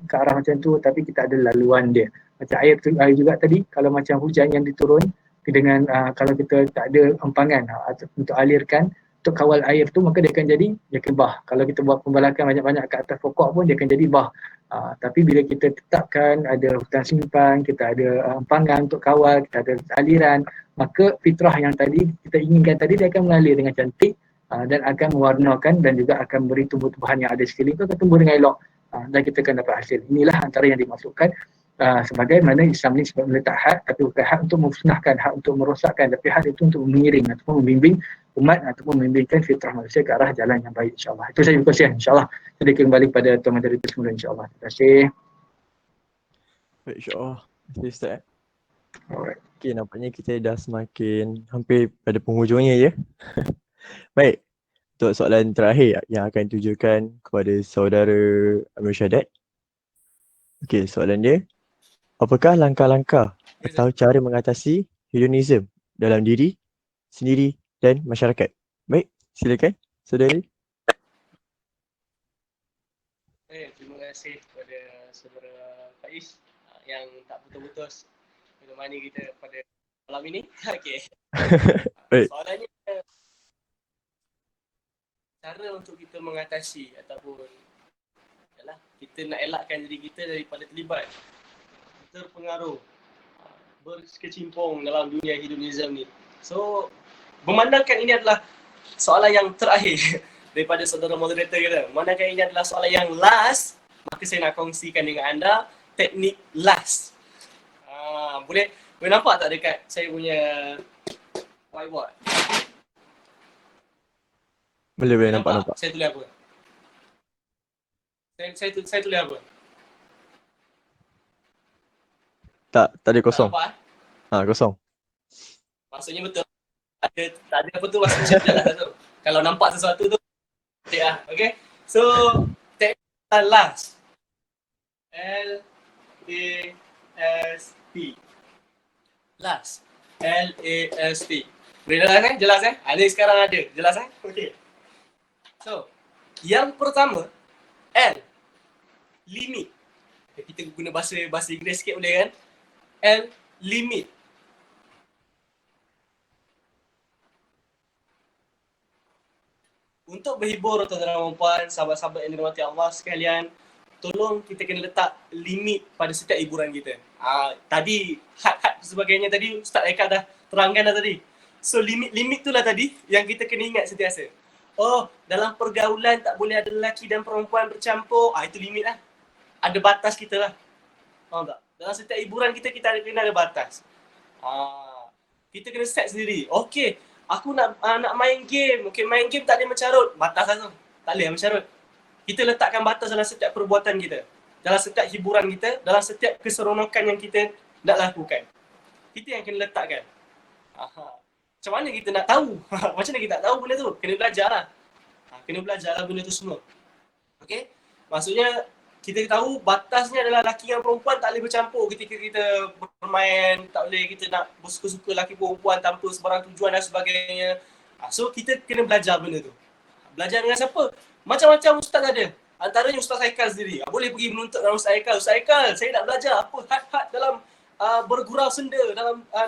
ke arah macam tu, tapi kita ada laluan dia. Macam air juga tadi, kalau macam hujan yang diturun dengan kalau kita tak ada empangan untuk alirkan, untuk kawal air tu, maka dia akan bah. Kalau kita buat pembalakan banyak-banyak kat atas pokok pun dia akan jadi bah. Tapi bila kita tetapkan ada hutan simpan, kita ada empangan untuk kawal, kita ada aliran, maka fitrah yang tadi kita inginkan tadi dia akan mengalir dengan cantik dan akan mewarnakan dan juga akan beri tumbuh-tumbuhan yang ada sekeliling itu akan tumbuh dengan elok dan kita akan dapat hasil. Inilah antara yang dimaksudkan sebagai mana Islam ni sebab meletak had, tapi bukan had untuk memusnahkan, had untuk merosakkan, tapi had itu untuk mengiring ataupun membimbing umat ataupun membimbingkan fitrah manusia ke arah jalan yang baik, insyaAllah. Itu saja perkongsian, insyaAllah. Jadi kembali pada tuan moderator semula, insyaAllah. Terima kasih.
Baik, insyaAllah. Terima kasih Ustaz.
Alright.
Okay, nampaknya kita dah semakin hampir pada penghujungnya ya. Baik, untuk soalan terakhir yang akan ditujukan kepada saudara Amirul Syahadat. Okay, soalan dia. Apakah langkah-langkah atau cara mengatasi hedonism dalam diri sendiri dan masyarakat? Baik, silakan saudari.
Terima kasih kepada saudara Faiz yang tak putus-putus menemani kita pada malam ini. Okey.
Baik.
Soalannya, cara untuk kita mengatasi ataupun yalah, kita nak elakkan diri kita daripada terlibat, terpengaruh, berkecimpung dalam dunia hedonism ni. So, memandangkan ini adalah soalan yang terakhir daripada saudara moderator kita, memandangkan ini adalah soalan yang last, maka saya nak kongsikan dengan anda teknik last. Boleh nampak tak dekat saya punya whiteboard?
Boleh nampak.
Saya tulis apa? Saya tulis apa?
Tak ada kosong.
Tak nampak,
Kosong.
maksudnya betul. Tak ada apa tu, maksudnya jelas tu. Kalau nampak sesuatu tu, ya, okay. So, teknik last. L-A-S-T. Last. L-A-S-T. Boleh jelas eh? Ini sekarang ada. Jelas eh? Okay. So, yang pertama, L. Limit. Kita guna bahasa Inggeris sikit boleh kan? L. Limit. Untuk berhibur tuan-tuan dan puan, sahabat-sahabat yang dirahmati Allah sekalian, tolong kita kena letak limit pada setiap hiburan kita. Tadi had sebagainya tadi Ustaz Eka dah terangkan dah tadi. So limit tu lah tadi yang kita kena ingat sentiasa. Oh, dalam pergaulan tak boleh ada lelaki dan perempuan bercampur. Itu limit lah. Ada batas kita lah. Faham tak? Dalam setiap hiburan kita kena ada batas. Kita kena set sendiri. Okey, aku nak main game. Okey, main game tak boleh mencarut. Batas lah tu. Tak boleh mencarut. Kita letakkan batas dalam setiap perbuatan kita. Dalam setiap hiburan kita, dalam setiap keseronokan yang kita nak lakukan. Kita yang kena letakkan. Macam mana kita nak tahu? Macam mana kita tak tahu benda tu? Kena belajar lah. Kena belajar lah benda tu semua. Okey? Maksudnya, kita tahu batasnya adalah lelaki dan perempuan tak boleh bercampur ketika kita bermain. Tak boleh kita nak bersuka-suka lelaki perempuan tanpa sebarang tujuan dan sebagainya. So, kita kena belajar benda tu. Belajar dengan siapa? Macam-macam ustaz ada. Antaranya Ustaz Haikal sendiri. Boleh pergi menuntut dengan Ustaz Haikal. Ustaz Haikal, saya nak belajar apa had-had dalam bergurau senda,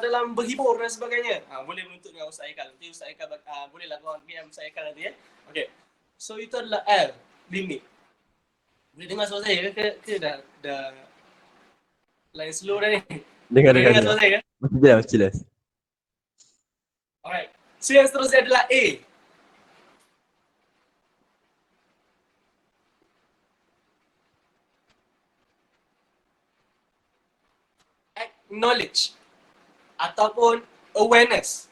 dalam berhibur dan sebagainya. Boleh menuntut dengan Ustaz Haikal. Nanti Ustaz Haikal bolehlah korang DM Ustaz Haikal nanti ya. Okay. So itu adalah L, limit. Boleh dengar suara saya ke dah line slow dah ni?
Dengar.
Suara saya kan?
Masih jelas.
Alright. So yang seterusnya adalah A. Acknowledge ataupun awareness.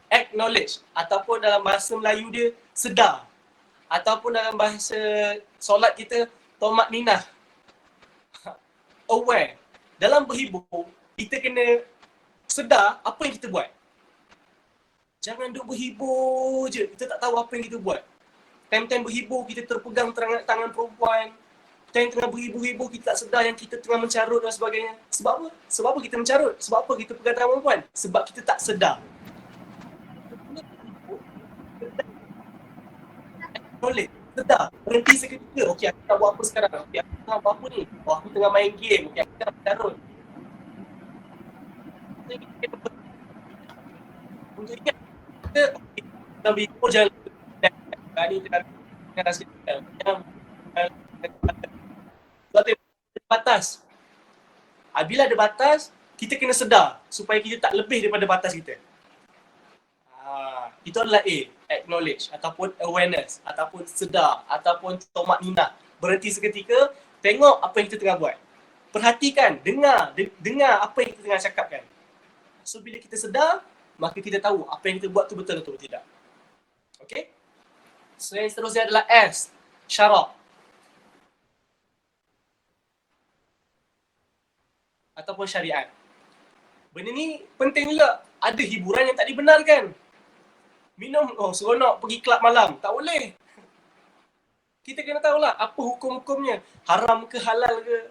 Acknowledge ataupun dalam bahasa Melayu dia sedar, ataupun dalam bahasa solat kita tomak ninah. Aware. Dalam berhibur kita kena sedar apa yang kita buat. Jangan duk berhibur je, kita tak tahu apa yang kita buat. Time-time berhibur kita terpegang tangan perempuan. Time tengah berhibur-hibur kita tak sedar yang kita tengah mencarut dan sebagainya. Sebab apa? Sebab apa kita mencarut? Sebab apa kita pegang tangan perempuan? Sebab kita tak sedar. Boleh, sedar. Berhenti seketika. Okey, aku nak buat apa sekarang? Okey, aku tengah buat apa ni? Oh, aku tengah main game. Okey, aku tengah mencarut. Untuk ingat, kita tengah berhibur jangan ni tengah rasa sebab tu ada batas. Bila ada batas, kita kena sedar supaya kita tak lebih daripada batas kita. Itu adalah A, acknowledge ataupun awareness ataupun sedar ataupun tomak ninah. Berhenti seketika, tengok apa yang kita tengah buat. Perhatikan, dengar apa yang kita tengah cakapkan. So bila kita sedar, maka kita tahu apa yang kita buat tu betul atau tidak. Okay? So yang seterusnya adalah S, syarak. Ataupun syariat. Benda ni penting juga. Ada hiburan yang tak dibenarkan. Minum, seronok pergi kelab malam. Tak boleh. Kita kena tahulah apa hukum-hukumnya. Haram ke halal ke.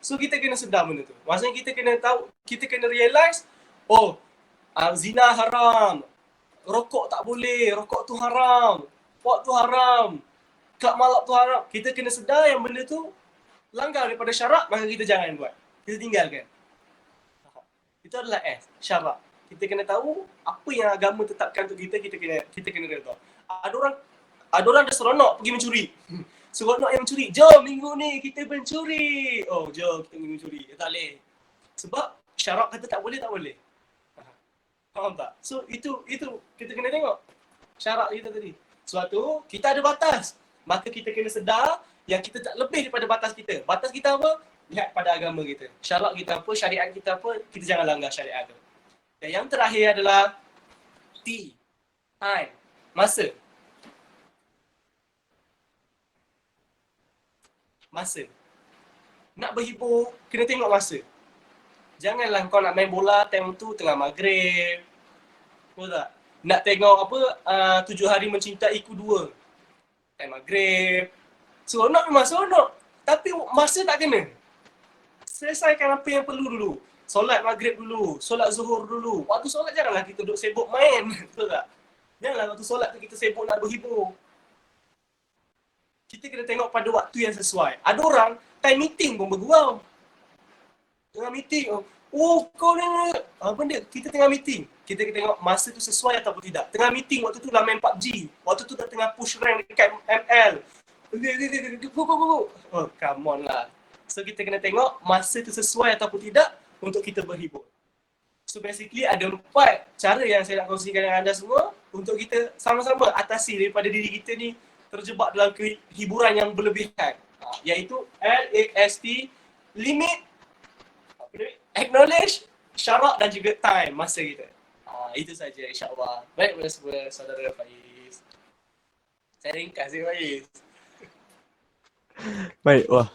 So kita kena sedar benda tu. Maksudnya kita kena tahu, kita kena realise, zina haram. Rokok tak boleh, rokok tu haram. Pot tu haram. Kelab malam tu haram. Kita kena sedar yang benda tu langgar daripada syarak, maka kita jangan buat. Kita tinggalkan. Itu adalah S, syarak. Kita kena tahu apa yang agama tetapkan untuk kita kena redha. Ada orang dah seronok pergi mencuri. Seronok yang mencuri. Jom minggu ni kita mencuri. Jom kita mencuri. Tak boleh. Sebab syarak kata tak boleh. Faham tak? So itu kita kena tengok syarak kita tadi. Sebab tu kita ada batas. Maka kita kena sedar yang kita tak lebih daripada batas kita. Batas kita apa? Lihat pada agama kita. Syarak kita apa, syariat kita apa, kita jangan langgar syariat tu. Dan yang terakhir adalah T, time, masa. Masa. Nak berhibur, kena tengok masa. Janganlah kau nak main bola time tu tengah maghrib. Betul tak? Nak tengok apa, 7 hari mencintaiku 2. Time maghrib. Seronok memang seronok. Tapi masa tak kena. Selesaikan apa yang perlu dulu. Solat maghrib dulu, solat zuhur dulu. Waktu solat janganlah kita duduk sibuk main. Betul tak? Janganlah waktu solat tu kita sibuk nak berhibur. Kita kena tengok pada waktu yang sesuai. Ada orang time meeting pun bergurau. Tengah meeting, kau ni apa benda? Kita tengah meeting. Kita kena tengok masa tu sesuai atau tidak. Tengah meeting waktu tu dah main PUBG. Waktu tu dah tengah push rank dekat ML. Go. Come on lah. So kita kena tengok masa tu sesuai ataupun tidak untuk kita berhibur. So basically ada 4 cara yang saya nak kongsikan dengan anda semua untuk kita sama-sama atasi daripada diri kita ni terjebak dalam hiburan yang berlebihan. Iaitu LAST, limit, acknowledge, syarak dan juga time, masa kita. Itu saja insya-Allah. Baik kepada semua saudara Faiz. Saya ringkas je Faiz.
Baik, wah.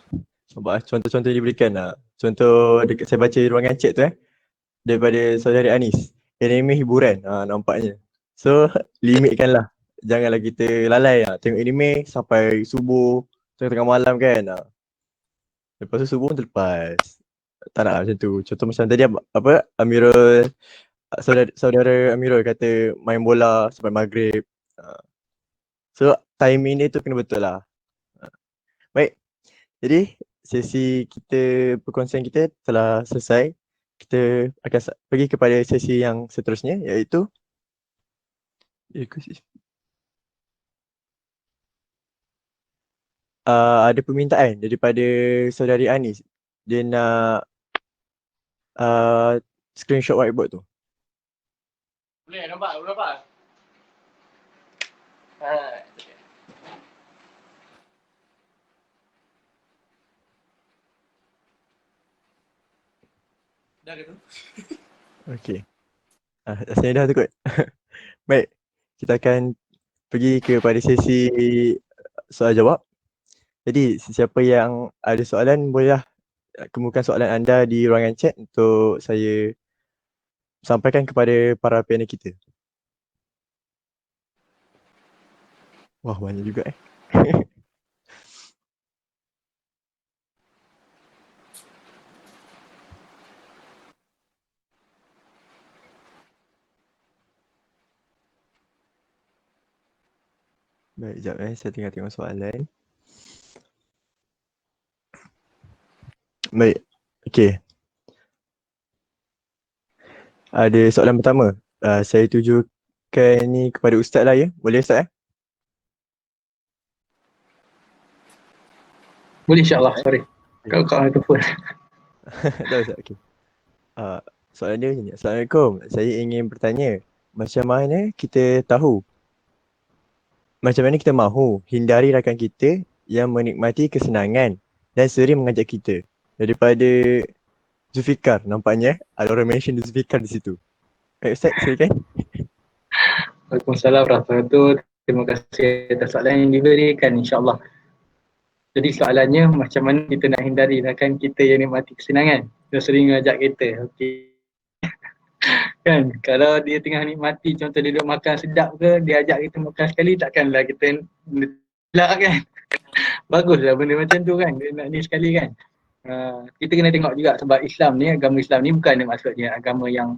Nampak contoh-contoh yang diberikan lah. Contoh dekat saya baca ruangan chat tu daripada saudari Anis. Anime hiburan, nampaknya. So, limitkanlah. Janganlah kita lalai tengok anime sampai subuh, tengah malam kan. Lepas tu subuh terlepas. Tak nak macam tu. Contoh macam tadi Amirul, saudara Amirul kata main bola sampai maghrib. So, timing dia tu kena betul lah. Baik. Jadi sesi kita perkongsian kita telah selesai. Kita akan pergi kepada sesi yang seterusnya iaitu ada permintaan daripada saudari Anis. Dia nak screenshot whiteboard tu.
Boleh nampak? Boleh nampak? Ha, okay. Dah ke tu?
Okey. Rasanya dah tu kot. Baik. Kita akan pergi kepada sesi soal jawab. Jadi sesiapa yang ada soalan bolehlah kemukakan soalan anda di ruangan chat untuk saya sampaikan kepada para panel kita. Wah, banyak juga Baik, sekejap saya tengah tengok soalan. Baik, okey. Ada soalan pertama. Saya tujukan ni kepada Ustaz lah ya. Boleh Ustaz?
Boleh insyaAllah, sorry. Kalau kau ada telefon.
Dah Ustaz, okey. Soalan dia macam ni. Assalamualaikum. Saya ingin bertanya, macam mana kita mahu hindari rakan kita yang menikmati kesenangan dan sering mengajak kita? Daripada Zulfikar, nampaknya ada orang mention Zulfikar di situ. Baik Ustaz, silakan.
Waalaikumsalam warahmatullahi wabarakatuh. Terima kasih atas soalan yang diberikan, insyaAllah. Jadi soalannya, macam mana kita nak hindari rakan kita yang nikmati kesenangan dan sering mengajak kita? Okey. Kan, kalau dia tengah nikmati, contoh dia duduk makan sedap ke, dia ajak kita makan sekali, takkanlah kita nak kan. Baguslah benda macam tu kan, dia nak ni sekali kan. Kita kena tengok juga sebab agama Islam ni bukan maksudnya agama yang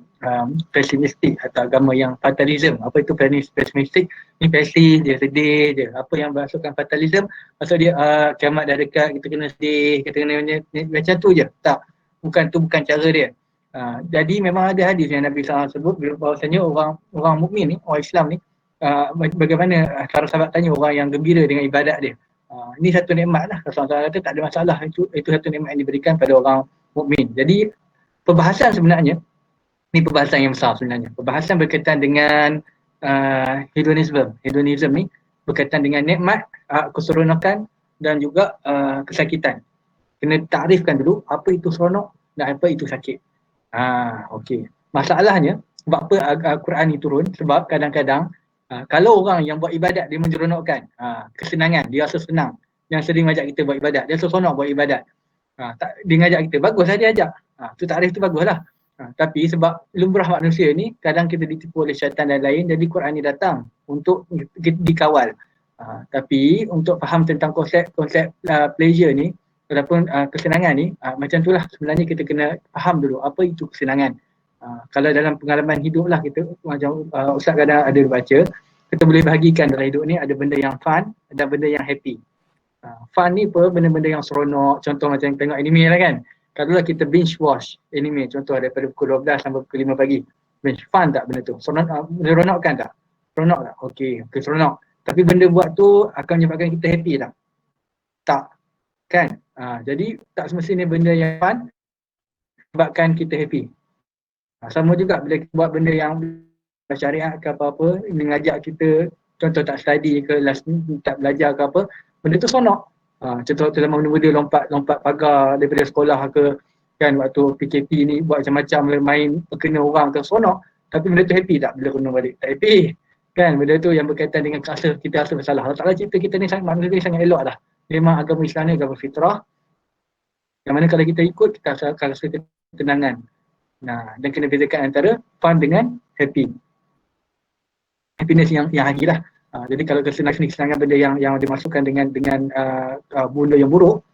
pesimistik atau agama yang fatalism. Apa itu pesimistik? Ni pesi je, sedih je. Apa yang maksudkan fatalism? Maksud dia kiamat dah dekat, kita kena sedih, kita kena macam tu je. Tak, bukan cara dia. Jadi memang ada hadis yang Nabi SAW sebut bahawasanya orang mukmin ni, orang Islam ni, bagaimana para sahabat tanya orang yang gembira dengan ibadat dia. Ini satu nikmat lah. Rasulullah kata tak ada masalah, itu satu nikmat yang diberikan pada orang mukmin. Jadi perbahasan sebenarnya, ni perbahasan yang besar sebenarnya. Perbahasan berkaitan dengan hedonism. Hedonism ni berkaitan dengan nikmat, keseronokan dan juga kesakitan. Kena takrifkan dulu apa itu seronok dan apa itu sakit. Okey. Masalahnya sebab apa Quran ni turun? Sebab kadang-kadang kalau orang yang buat ibadat dia menyeronokkan, kesenangan, dia rasa senang. Yang sering ajak kita buat ibadat, dia rasa seronok buat ibadat. Dia ngajak kita, baguslah dia ajak. Tu takrif tu baguslah. Tapi sebab lumrah manusia ni kadang kita ditipu oleh syaitan dan lain, jadi Quran ni datang untuk dikawal. Tapi untuk faham tentang konsep pleasure ni ataupun kesenangan ni, macam itulah sebenarnya kita kena faham dulu apa itu kesenangan. Kalau dalam pengalaman hidup lah kita, macam Ustaz kadang ada baca, kita boleh bahagikan dalam hidup ni ada benda yang fun dan benda yang happy. Fun ni apa? Benda-benda yang seronok, contoh macam tengok anime lah kan. Kalau lah kita binge watch anime, contoh daripada pukul 12 sampai pukul 5 pagi, binge, fun tak benda tu? Seronokkan tak? Seronok tak? Okey, seronok. Tapi benda buat tu akan menyebabkan kita happy tak? Tak. Kan? Jadi tak semestinya benda yang fun sebabkan kita happy. Sama juga bila kita buat benda yang syariat ke apa-apa, mengajak kita, contoh tak study ke, tak belajar ke apa, benda tu seronok. Contoh dalam benda-benda lompat pagar daripada sekolah ke, kan waktu PKP ni buat macam-macam, main kena orang ke, seronok. Tapi benda tu happy tak bila kena balik? Tak happy. Kan benda tu yang berkaitan dengan kita rasa bersalah. Allah Ta'ala cipta kita ni manusia ni sangat elok dah. Memang agama Islam ni agama fitrah. Yang mana kalau kita ikut, kita akan rasa ketenangan. Dan kena bezakan antara fun dengan happy. Happiness yang hakiki lah. Jadi kalau kesenangan benda yang dimasukkan dengan benda yang buruk,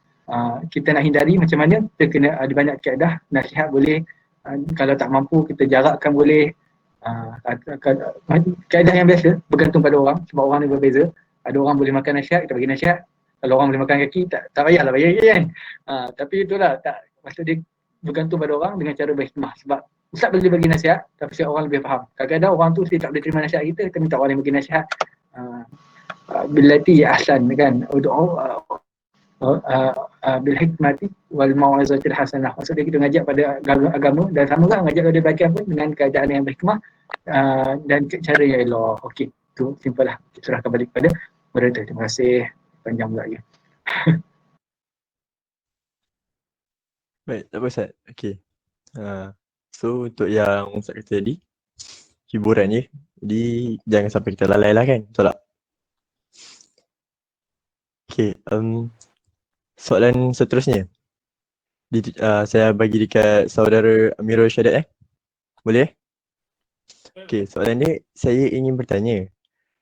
kita nak hindari macam mana? Kita kena ada banyak kaedah, nasihat boleh, kalau tak mampu kita jarakkan boleh. Kaedah yang biasa bergantung pada orang, sebab orang ni berbeza. Ada orang boleh makan nasihat, kita bagi nasihat. Kalau orang boleh makan kaki, tak payahlah bayar kan. Tapi itulah, tak, maksud dia bergantung pada orang dengan cara berhikmah. Sebab Ustaz boleh bagi nasihat, tapi siap orang lebih faham. Kadang-kadang orang tu dia tak boleh terima nasihat kita minta orang yang bagi nasihat. Billati ahsan kan. Bil hikmati wal mau'izatil hasanah. Maksudnya kita ngajak pada agama dan sama kan ngajak pada bahagian pun dengan keadaan yang berhikmah dan cara yang elok. Okey, tu simple lah. Kita serahkan balik kepada moderator. Terima kasih. Panjang pula lagi.
Baik, tak apa Ustaz. Okay. So untuk yang Ustaz kata tadi, hiburan je. Jadi jangan sampai kita lalai lah kan. Betul tak? Okay. Soalan seterusnya. Saya bagi dekat saudara Amirul Syahadat Boleh? Okay, soalan ni saya ingin bertanya.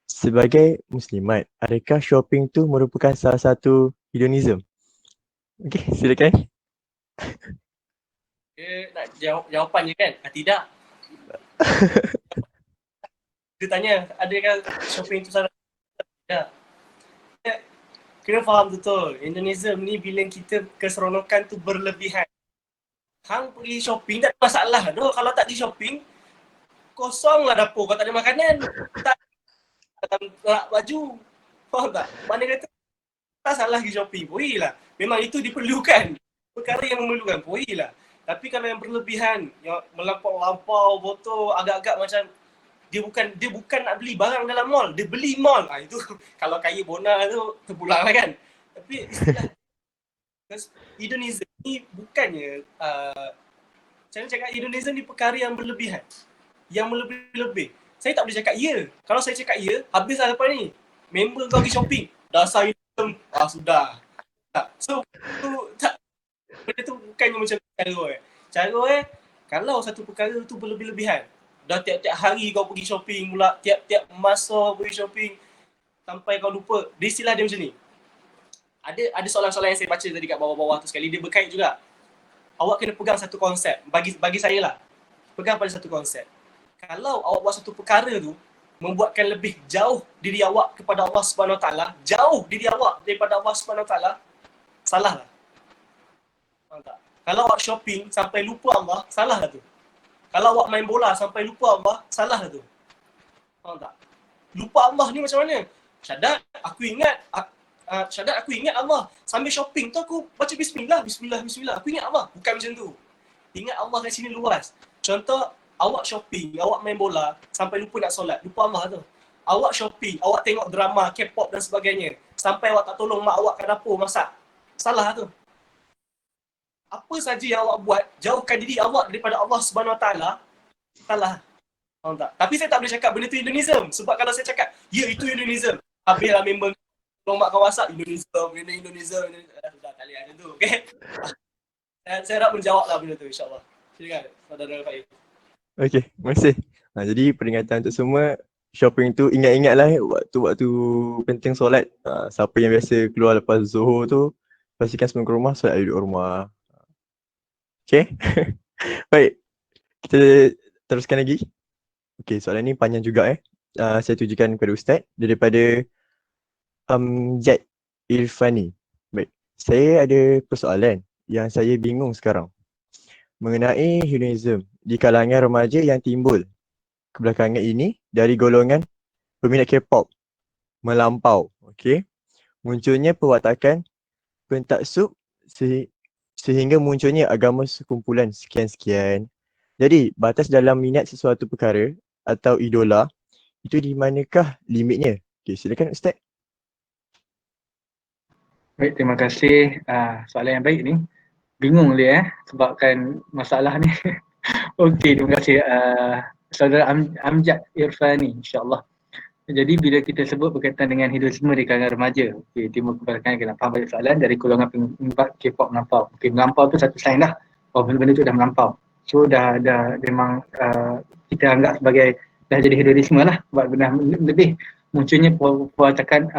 Sebagai muslimat, adakah shopping tu merupakan salah satu hedonism? Okay, silakan.
Dia nak jawapan je kan? Tidak. Dia tanya, adakah shopping tu salah? Tidak. Kena faham betul. Hedonism ni bila kita keseronokan tu berlebihan. Hang pergi shopping tak ada masalah tu. Kalau tak pergi shopping, kosong lah dapur. Kau tak ada makanan. Tak nak baju. Faham tak? Mana kata tak salah pergi shopping. Pergilah. Memang itu diperlukan. Perkara yang memerlukan. Pergilah. Tapi kalau yang berlebihan, yang melampau-lampau, botol, agak-agak macam dia bukan nak beli barang dalam mall, dia beli mall. Itu kalau kaya bona tu terpulang lah kan. Tapi istilah hedonism ni bukannya saya cakap hedonism ni perkara yang berlebihan. Yang melebih-lebih. Saya tak boleh cakap ya. Kalau saya cakap ya, habislah lepas ni. Member kau pergi shopping, dasar hedonism. Sudah. Tak. So tak, benda tu bukannya macam cara kalau satu perkara tu berlebih-lebihan, dah tiap-tiap hari kau pergi shopping pula, tiap-tiap masa pergi shopping sampai kau lupa. Dia istilah dia macam ni. Ada soalan-soalan yang saya baca tadi kat bawah-bawah tu sekali, dia berkait juga. Awak kena pegang satu konsep. Bagi saya lah, pegang pada satu konsep. Kalau awak buat satu perkara tu membuatkan lebih jauh diri awak kepada Allah Subhanahu Wa Taala, jauh diri awak daripada Allah Subhanahu Wa Taala, salah lah. Faham tak? Kalau awak shopping sampai lupa Allah, salah lah tu. Kalau awak main bola sampai lupa Allah, salah lah tu. Faham tak? Lupa Allah ni macam mana? Syahadat, aku ingat Allah. Sambil shopping tu aku baca bismillah. Aku ingat Allah. Bukan macam tu. Ingat Allah kat sini luas. Contoh, awak shopping, awak main bola sampai lupa nak solat. Lupa Allah tu. Awak shopping, awak tengok drama, K-pop dan sebagainya. Sampai awak tak tolong mak awak kat dapur masak. Salah tu. Apa saja yang awak buat, jauhkan diri awak daripada Allah Subhanahu Wa Taala, salah. Faham tak? Tapi saya tak boleh cakap benda tu hedonism. Sebab kalau saya cakap, ya itu hedonism. Habislah member tolong mak kau masak, hedonism. Dah tak boleh macam tu, okay? Saya harap menjawablah benda tu, insyaAllah. Silakan, saudara Faiz.
Okay, terima kasih. Jadi peringatan untuk semua, shopping tu ingat-ingatlah waktu penting solat. Siapa yang biasa keluar lepas Zuhur tu, pastikan sebelum ke rumah, solat duduk rumah. Okay. Baik, kita teruskan lagi. Okay, soalan ni panjang juga saya tujukan kepada Ustaz daripada Amjad Irfani. Baik, saya ada persoalan yang saya bingung sekarang mengenai hedonism di kalangan remaja yang timbul kebelakangan ini dari golongan peminat K-pop melampau. Okay, munculnya perwatakan pentaksub sehingga munculnya agama sekumpulan sekian-sekian. Jadi, batas dalam minat sesuatu perkara atau idola, itu di manakah limitnya? Okay, silakan Ustaz.
Baik, terima kasih. Soalan yang baik ni. Bingung dia sebabkan masalah ni. Okey, terima kasih saudara Amjad Irfani, insya-Allah. Jadi bila kita sebut berkaitan dengan hedonisme di kalangan remaja, okey, timbul keberakan kena faham banyak soalan dari golongan penyebab K-pop melampau. Okey, melampau tu satu sign dah. Oh, benda-benda tu dah melampau. So dah memang kita anggap sebagai dah jadi hedonisme lah. Sebab dah lebih munculnya perwatakan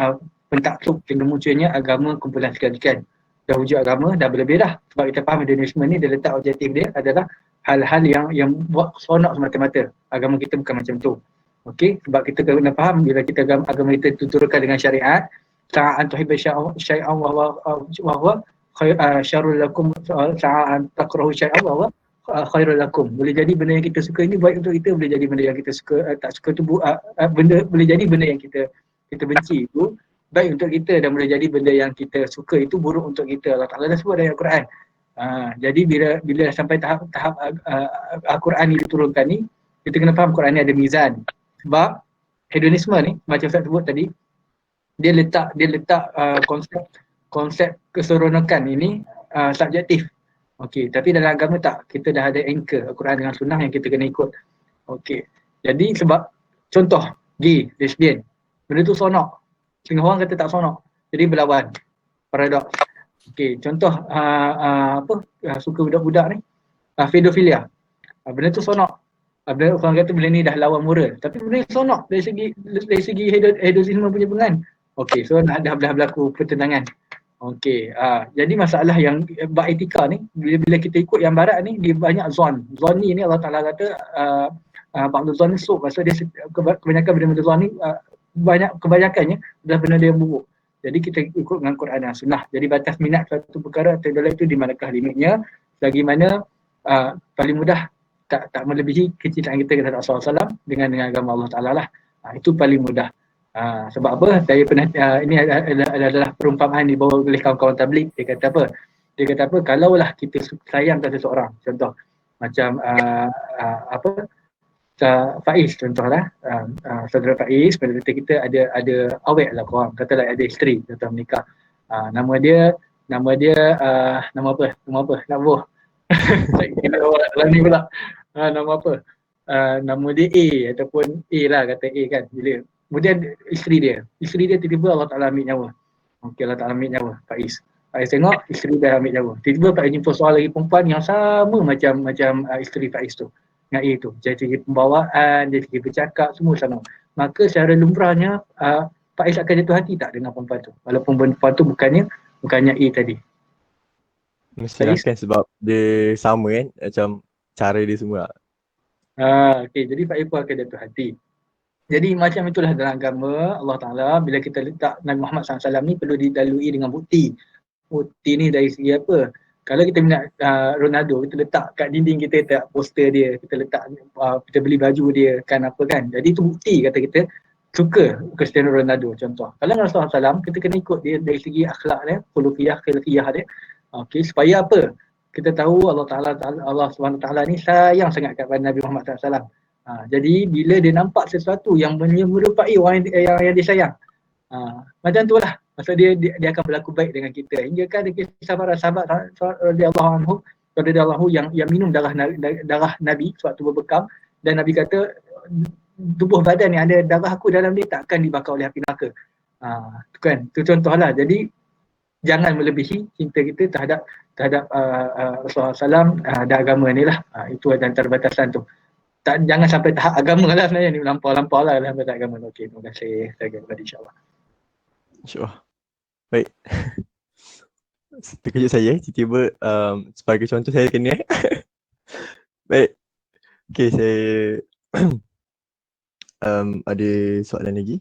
pentaksub hingga munculnya agama kumpulan sekalian. Dah wujud agama, dah berlebih dah. Sebab kita faham hedonisme ni dia letak objektif dia adalah hal-hal yang buat seronok semata-mata. Agama kita bukan macam tu. Okey, sebab kita kena faham bila kita agama kita tuturkan dengan syariat, sa'an tuhibbu syai'an wa huwa syarrul lakum, sa'an takrahu syai'an wa huwa khairul lakum. Boleh jadi benda yang kita suka ini baik untuk kita, boleh jadi benda yang kita suka tak suka tu boleh jadi benda yang kita benci itu baik untuk kita, dan boleh jadi benda yang kita suka itu buruk untuk kita. Allah Ta'ala dah sebut dalam Al-Quran. Jadi bila sampai tahap Al-Quran ni diturunkan ni, kita kena faham Quran ni ada mizan. Sebab hedonisme ni macam saya sebut tadi, dia letak konsep keseronokan ini subjektif. Okey, tapi dalam agama tak, kita dah ada anchor Al-Quran dengan sunnah yang kita kena ikut. Okey. Jadi sebab contoh gay, lesbian, benda tu sonok. Setengah orang kata tak sonok. Jadi berlawan. Paradoks. Okey, contoh suka budak-budak ni, pedofilia. Benda tu sonok. Benda orang kata benda ni dah lawan moral. Tapi benda ni sonok dari segi hedosisme punya pengan. Okey, so dah berlaku pertentangan. Okey, jadi masalah yang bab etika ni, bila kita ikut yang barat ni, dia banyak zon. Zon ni Allah Ta'ala kata ba'du zon ni suh. Maksud dia kebanyakan benda-benda zon ni kebanyakannya adalah benda dia buruk. Jadi kita ikut dengan Quran dan Sunnah. Jadi batas minat suatu perkara atau dalam itu di manakah limitnya, selagi mana paling mudah tak melebihi kecintaan kita kepada Rasulullah SAW dengan agama Allah Ta'ala lah. Itu paling mudah. Sebab apa? Saya pernah ini adalah perumpamaan dibawa oleh kawan-kawan tabligh. Dia kata apa? Kalaulah kita sayang pada seseorang, contoh macam Faiz contohlah, saudara Faiz, pada kita ada awet lah korang, katalah ada isteri, contoh menikah. Nama dia nama apa? Nak boh. Saya kira orang dalam ni pula. Nama apa? Nama dia A ataupun A lah, kata A kan. Kemudian isteri dia tiba-tiba Allah Ta'ala ambil nyawa. Okey, Allah Ta'ala ambil nyawa Faiz tengok isteri dia ambil nyawa. Tiba-tiba Faiz jumpa seorang lagi perempuan yang sama macam isteri Faiz tu dengan A tu. Dari segi pembawaan, dari segi bercakap, semua sama. Maka secara lumrahnya Faiz akan jatuh hati tak dengan perempuan tu, walaupun perempuan tu bukannya A tadi.
Mestilah kan, sebab dia sama kan, macam cara dia semua.
Okey, jadi Faiz pun akan jatuh hati. Jadi macam itulah dalam agama Allah Ta'ala, bila kita letak Nabi Muhammad SAW ni perlu dilalui dengan bukti. Bukti ni dari segi apa? Kalau kita minat Ronaldo, kita letak kat dinding kita letak poster dia, kita letak kita beli baju dia kan apa kan. Jadi itu bukti kata kita suka Cristiano Ronaldo contoh. Kalau Rasulullah SAW, kita kena ikut dia dari segi akhlak dia, khuluqiyah dia. Okey, supaya apa? Kita tahu Allah Subhanahu Taala ni sayang sangat kepada Nabi Muhammad SAW. Jadi bila dia nampak sesuatu yang menyerupai orang yang dia sayang, macam tu lah. Maksud dia akan berlaku baik dengan kita. Hingga kan ada kisah para sahabat radhiyallahu anhu yang minum darah Nabi sewaktu berbekam, dan Nabi kata tubuh badan yang ada darah aku dalam dia tak akan dibakar oleh api neraka. Kan? Itu contohlah. Jadi jangan melebihi cinta kita terhadap Rasulullah SAW dan agama ni lah. Itu ada antara batasan tu. Jangan sampai tahap agama lah sebenarnya ni, lampau lah sampai tahap agama. Okey, terima kasih. Saya akan kembali insyaAllah.
InsyaAllah. Baik. Terkejut saya, tiba-tiba sebagai contoh saya kena. Baik. Okey, saya ada soalan lagi.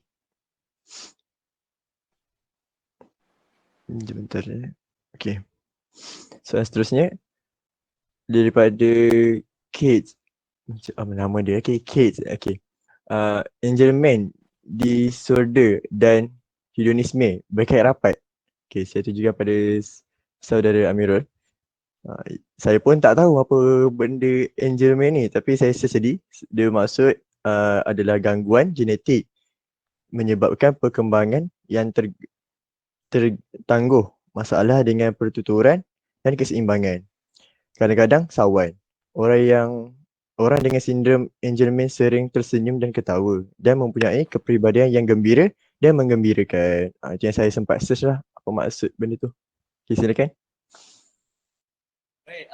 Sebentar ya. Okey. Soalan seterusnya daripada Kate. Nama dia Kate. Okey. Angelman disorder dan hedonisme berkait rapat. Okey, saya tunjukkan pada saudara Amirul. Saya pun tak tahu apa benda Angelman ni, tapi saya sedih. Dia maksud adalah gangguan genetik menyebabkan perkembangan yang tertangguh, masalah dengan pertuturan dan keseimbangan. Kadang-kadang sawan. Orang dengan sindrom Angelman sering tersenyum dan ketawa dan mempunyai kepribadian yang gembira dan menggembirakan. Itu yang saya sempat search lah, apa maksud benda tu. Okay, silakan.
Baik,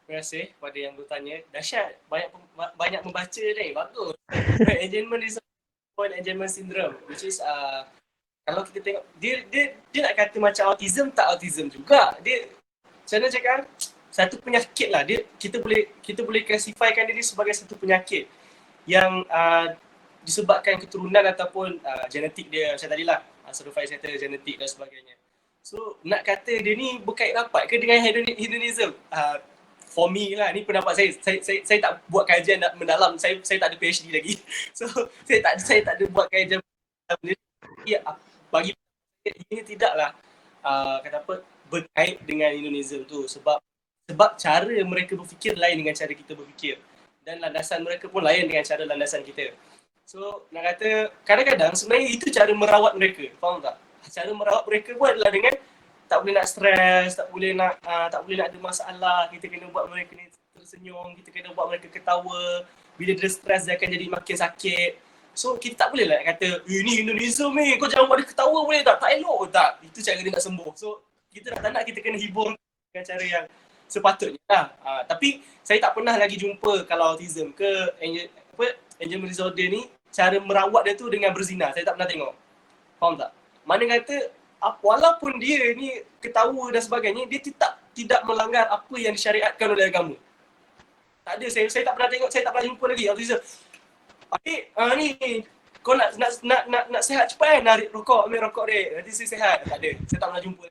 terima kasih kepada yang bertanya. Dahsyat, banyak membaca ni, bagus. Right, Angelman syndrome, which is kalau kita tengok dia nak kata macam autism, tak autism juga. Dia macam mana cakap, satu penyakit lah. Kita boleh classifykan dia sebagai satu penyakit yang disebabkan keturunan ataupun genetik dia macam tadilah. Saudara Faiz kata genetik dan sebagainya. So nak kata dia ni berkait rapat ke dengan hedonism? For me lah, ni pendapat saya tak buat kajian mendalam, saya tak ada PhD lagi. So saya tak ada buat kajian mendalam. Ya, bagi saya ini tidaklah kata apa berkait dengan hedonism tu, sebab cara mereka berfikir lain dengan cara kita berfikir, dan landasan mereka pun lain dengan cara landasan kita. So nak kata kadang-kadang sebenarnya itu cara merawat mereka, faham tak? Cara merawat mereka pun adalah dengan tak boleh nak stres, tak boleh nak ada masalah, kita kena buat mereka ni tersenyum, kita kena buat mereka ketawa. Bila dia stres dia akan jadi makin sakit. So kita tak boleh lah kata, ni hedonism ni, kau jangan buat dia ketawa boleh tak? Tak elok tak? Itu cara dia nak sembuh. So kita nak kita kena hibur dengan cara yang sepatutnya lah. Tapi saya tak pernah lagi jumpa kalau autism ke angelman disorder ni, cara merawat dia tu dengan berzina. Saya tak pernah tengok. Faham tak? Mana kata walaupun dia ni ketawa dan sebagainya, dia tidak melanggar apa yang disyariatkan oleh agama. Tak ada, saya tak pernah tengok, saya tak pernah jumpa lagi autism. Adik, ni kau nak sihat cepat kan, ambil rokok dia, nanti saya sihat. Tak ada, saya tak pernah jumpa.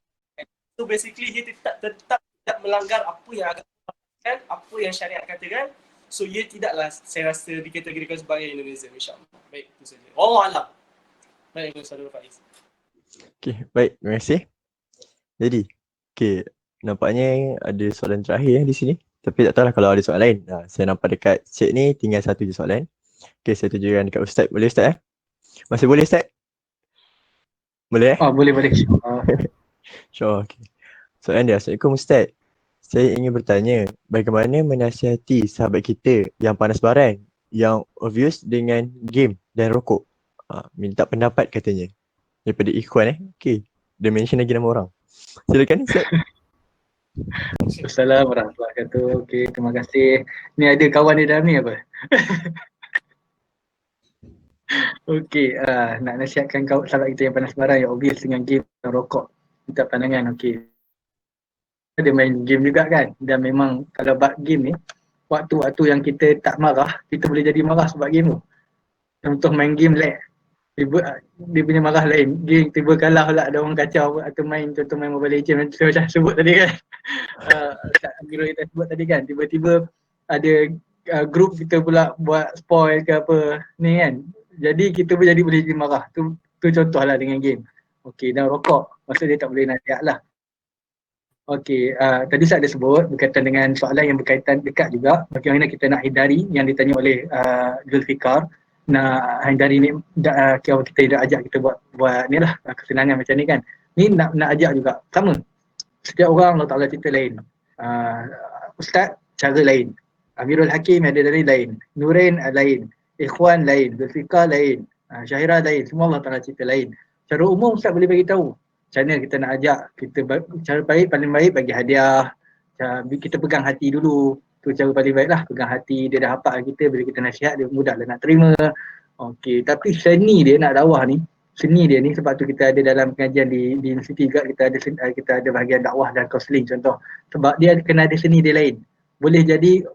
So basically dia tetap tidak melanggar apa yang agama katakan, apa yang syariat katakan. So ia tidaklah saya rasa dikategorikan sebagai hedonism, insya-Allah. Baik, itu saja. Alam. Baik, Saudara Faiz.
Okay, baik. Terima kasih. Jadi, okay, nampaknya ada soalan terakhir di sini. Tapi tak tahulah kalau ada soalan lain. Saya nampak dekat chat ni tinggal satu je soalan. Okay, saya tujukan dekat Ustaz. Boleh Ustaz Masih boleh Ustaz? Boleh
Boleh.
Sure, okay. Soalan dia, Assalamualaikum Ustaz. Saya ingin bertanya, bagaimana menasihati sahabat kita yang panas baran, yang obvious dengan game dan rokok? Minta pendapat katanya. Daripada Ikhwan Okay. Dia mention lagi nama orang. Silakan Ustaz.
Assalamualaikum warahmatullahi wabarakatuh. Okay, terima kasih. Ni ada kawan di dalam ni apa? Okay, nak nasihatkan sahabat kita yang panas baran, yang obvious dengan game dan rokok. Minta pandangan, okay. Dia main game juga kan, dan memang kalau bab game ni, waktu-waktu yang kita tak marah, kita boleh jadi marah sebab game tu. Contoh main game lag, dia punya marah lain, game tiba kalah pula, ada orang kacau, atau contoh main Mobile Legends macam saya sebut tadi kan. Guru kita sebut tadi kan, tiba-tiba ada grup kita pula buat spoil ke apa ni kan. Jadi kita pun boleh jadi marah. Tu contohlah dengan game. Okey, dan rokok, maksud dia tak boleh nasihat lah. Okey, tadi saya ada sebut berkaitan dengan soalan yang berkaitan dekat juga, bagaimana kita nak hindari yang ditanya oleh Zulfikar, nak hindari ni kita tidak ajak kita buat ni lah kesenangan macam ni kan. Ni nak ajak juga sama. Setiap orang Allah Ta'ala cerita lain. Ustaz cara lain. Amirul Hakim ada dari lain. Nurain lain. Ikhwan lain. Zulfikar lain. Syahira lain. Semua Allah Ta'ala cerita lain. Cara umum Ustaz boleh bagi tahu. Macam mana kita nak ajak, cara paling baik bagi hadiah. Kita pegang hati dulu. Tu cara paling baik lah, pegang hati, dia dah hafal kita, bila kita nasihat dia mudahlah nak terima. Okey, tapi seni dia nak dakwah ni, seni dia ni sebab tu kita ada dalam pengajian di universiti juga, kita ada bahagian dakwah dan kaunseling contoh. Sebab dia kena ada seni dia lain. Boleh jadi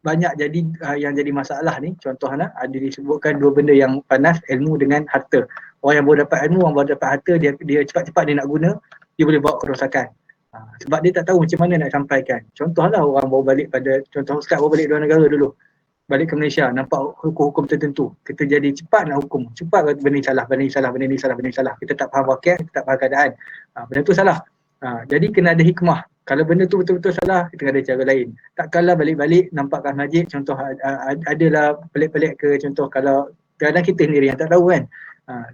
banyak jadi yang jadi masalah ni, contohnya ada disebutkan dua benda yang panas, ilmu dengan harta. Orang yang baru dapat ilmu, orang baru dapat harta, dia cepat-cepat dia nak guna, dia boleh bawa kerosakan. Sebab dia tak tahu macam mana nak sampaikan. Contohlah orang baru balik contoh Ustaz baru balik luar negara dulu, balik ke Malaysia, nampak hukum-hukum tertentu, kita jadi cepat nak hukum, cepat kata benda ni salah, benda ni salah, kita tak faham wakil, kita tak faham keadaan, benda tu salah. Jadi kena ada hikmah, kalau benda tu betul-betul salah, kita kena ada cara lain. Takkanlah balik-balik nampak kat masjid, contoh adalah pelik-pelik ke, contoh kalau kadang kita sendiri yang tak tahu kan,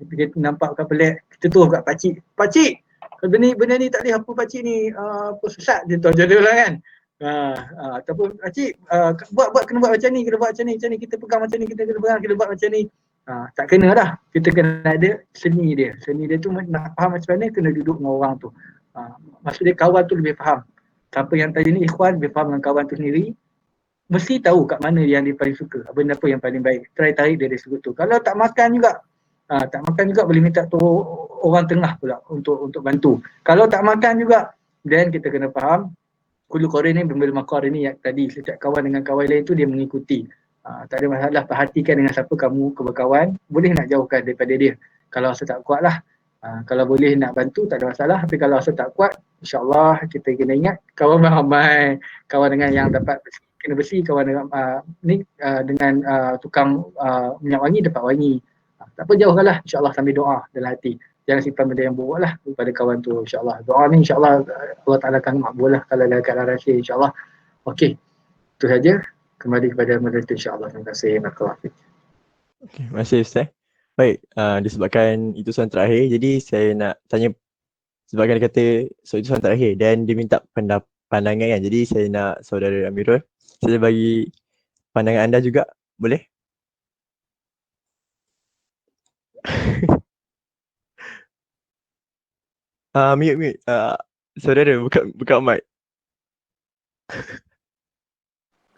kita nampak kat pelik, kita tu kat pakcik benda ni tak boleh, apa pakcik ni apa sesat dia tahu jodoh lah kan. Ataupun pakcik kena buat macam ni, kita pegang macam ni, kita buat macam ni. Tak kena dah, kita kena ada seni dia tu nak faham macam mana, kena duduk dengan orang tu. Maksud dia kawan tu lebih faham. Siapa yang tadi ni ikhwan lebih faham dengan kawan tu sendiri, mesti tahu kat mana yang dia paling suka, benda apa yang paling baik, try tarik dia dari sekutu. Kalau tak makan juga boleh minta tu orang tengah pula untuk bantu. Kalau tak makan juga, then kita kena faham kullu qarin ni bil maqar ni yang tadi, setiap kawan dengan kawan lain tu dia mengikuti. Tak ada masalah, perhatikan dengan siapa kamu berkawan, boleh nak jauhkan daripada dia. Kalau rasa tak kuat lah, Kalau boleh nak bantu tak ada masalah, tapi kalau rasa tak kuat, insyaAllah kita kena ingat kawan ramai, kawan dengan yang dapat kena besi, kawan dengan dengan tukang minyak wangi dapat wangi. Tak apa, jauhkanlah insyaAllah sambil doa dalam hati. Jangan simpan benda yang buruk lah kepada kawan tu, insyaAllah. Doa ni insyaAllah Allah Ta'ala akan makbul lah kalau dah kat arah rahsia, insyaAllah. Okey, itu saja. Kembali kepada moderator, insyaAllah. Terima kasih.
Okay, terima kasih Ustaz. Baik, disebabkan itu soalan terakhir, jadi saya nak tanya, sebabkan dia kata so itu soalan terakhir dan dia minta pandangan kan. Jadi saya nak saudara Amirul, saya bagi pandangan anda juga, boleh? Mute. Saudara, buka mic.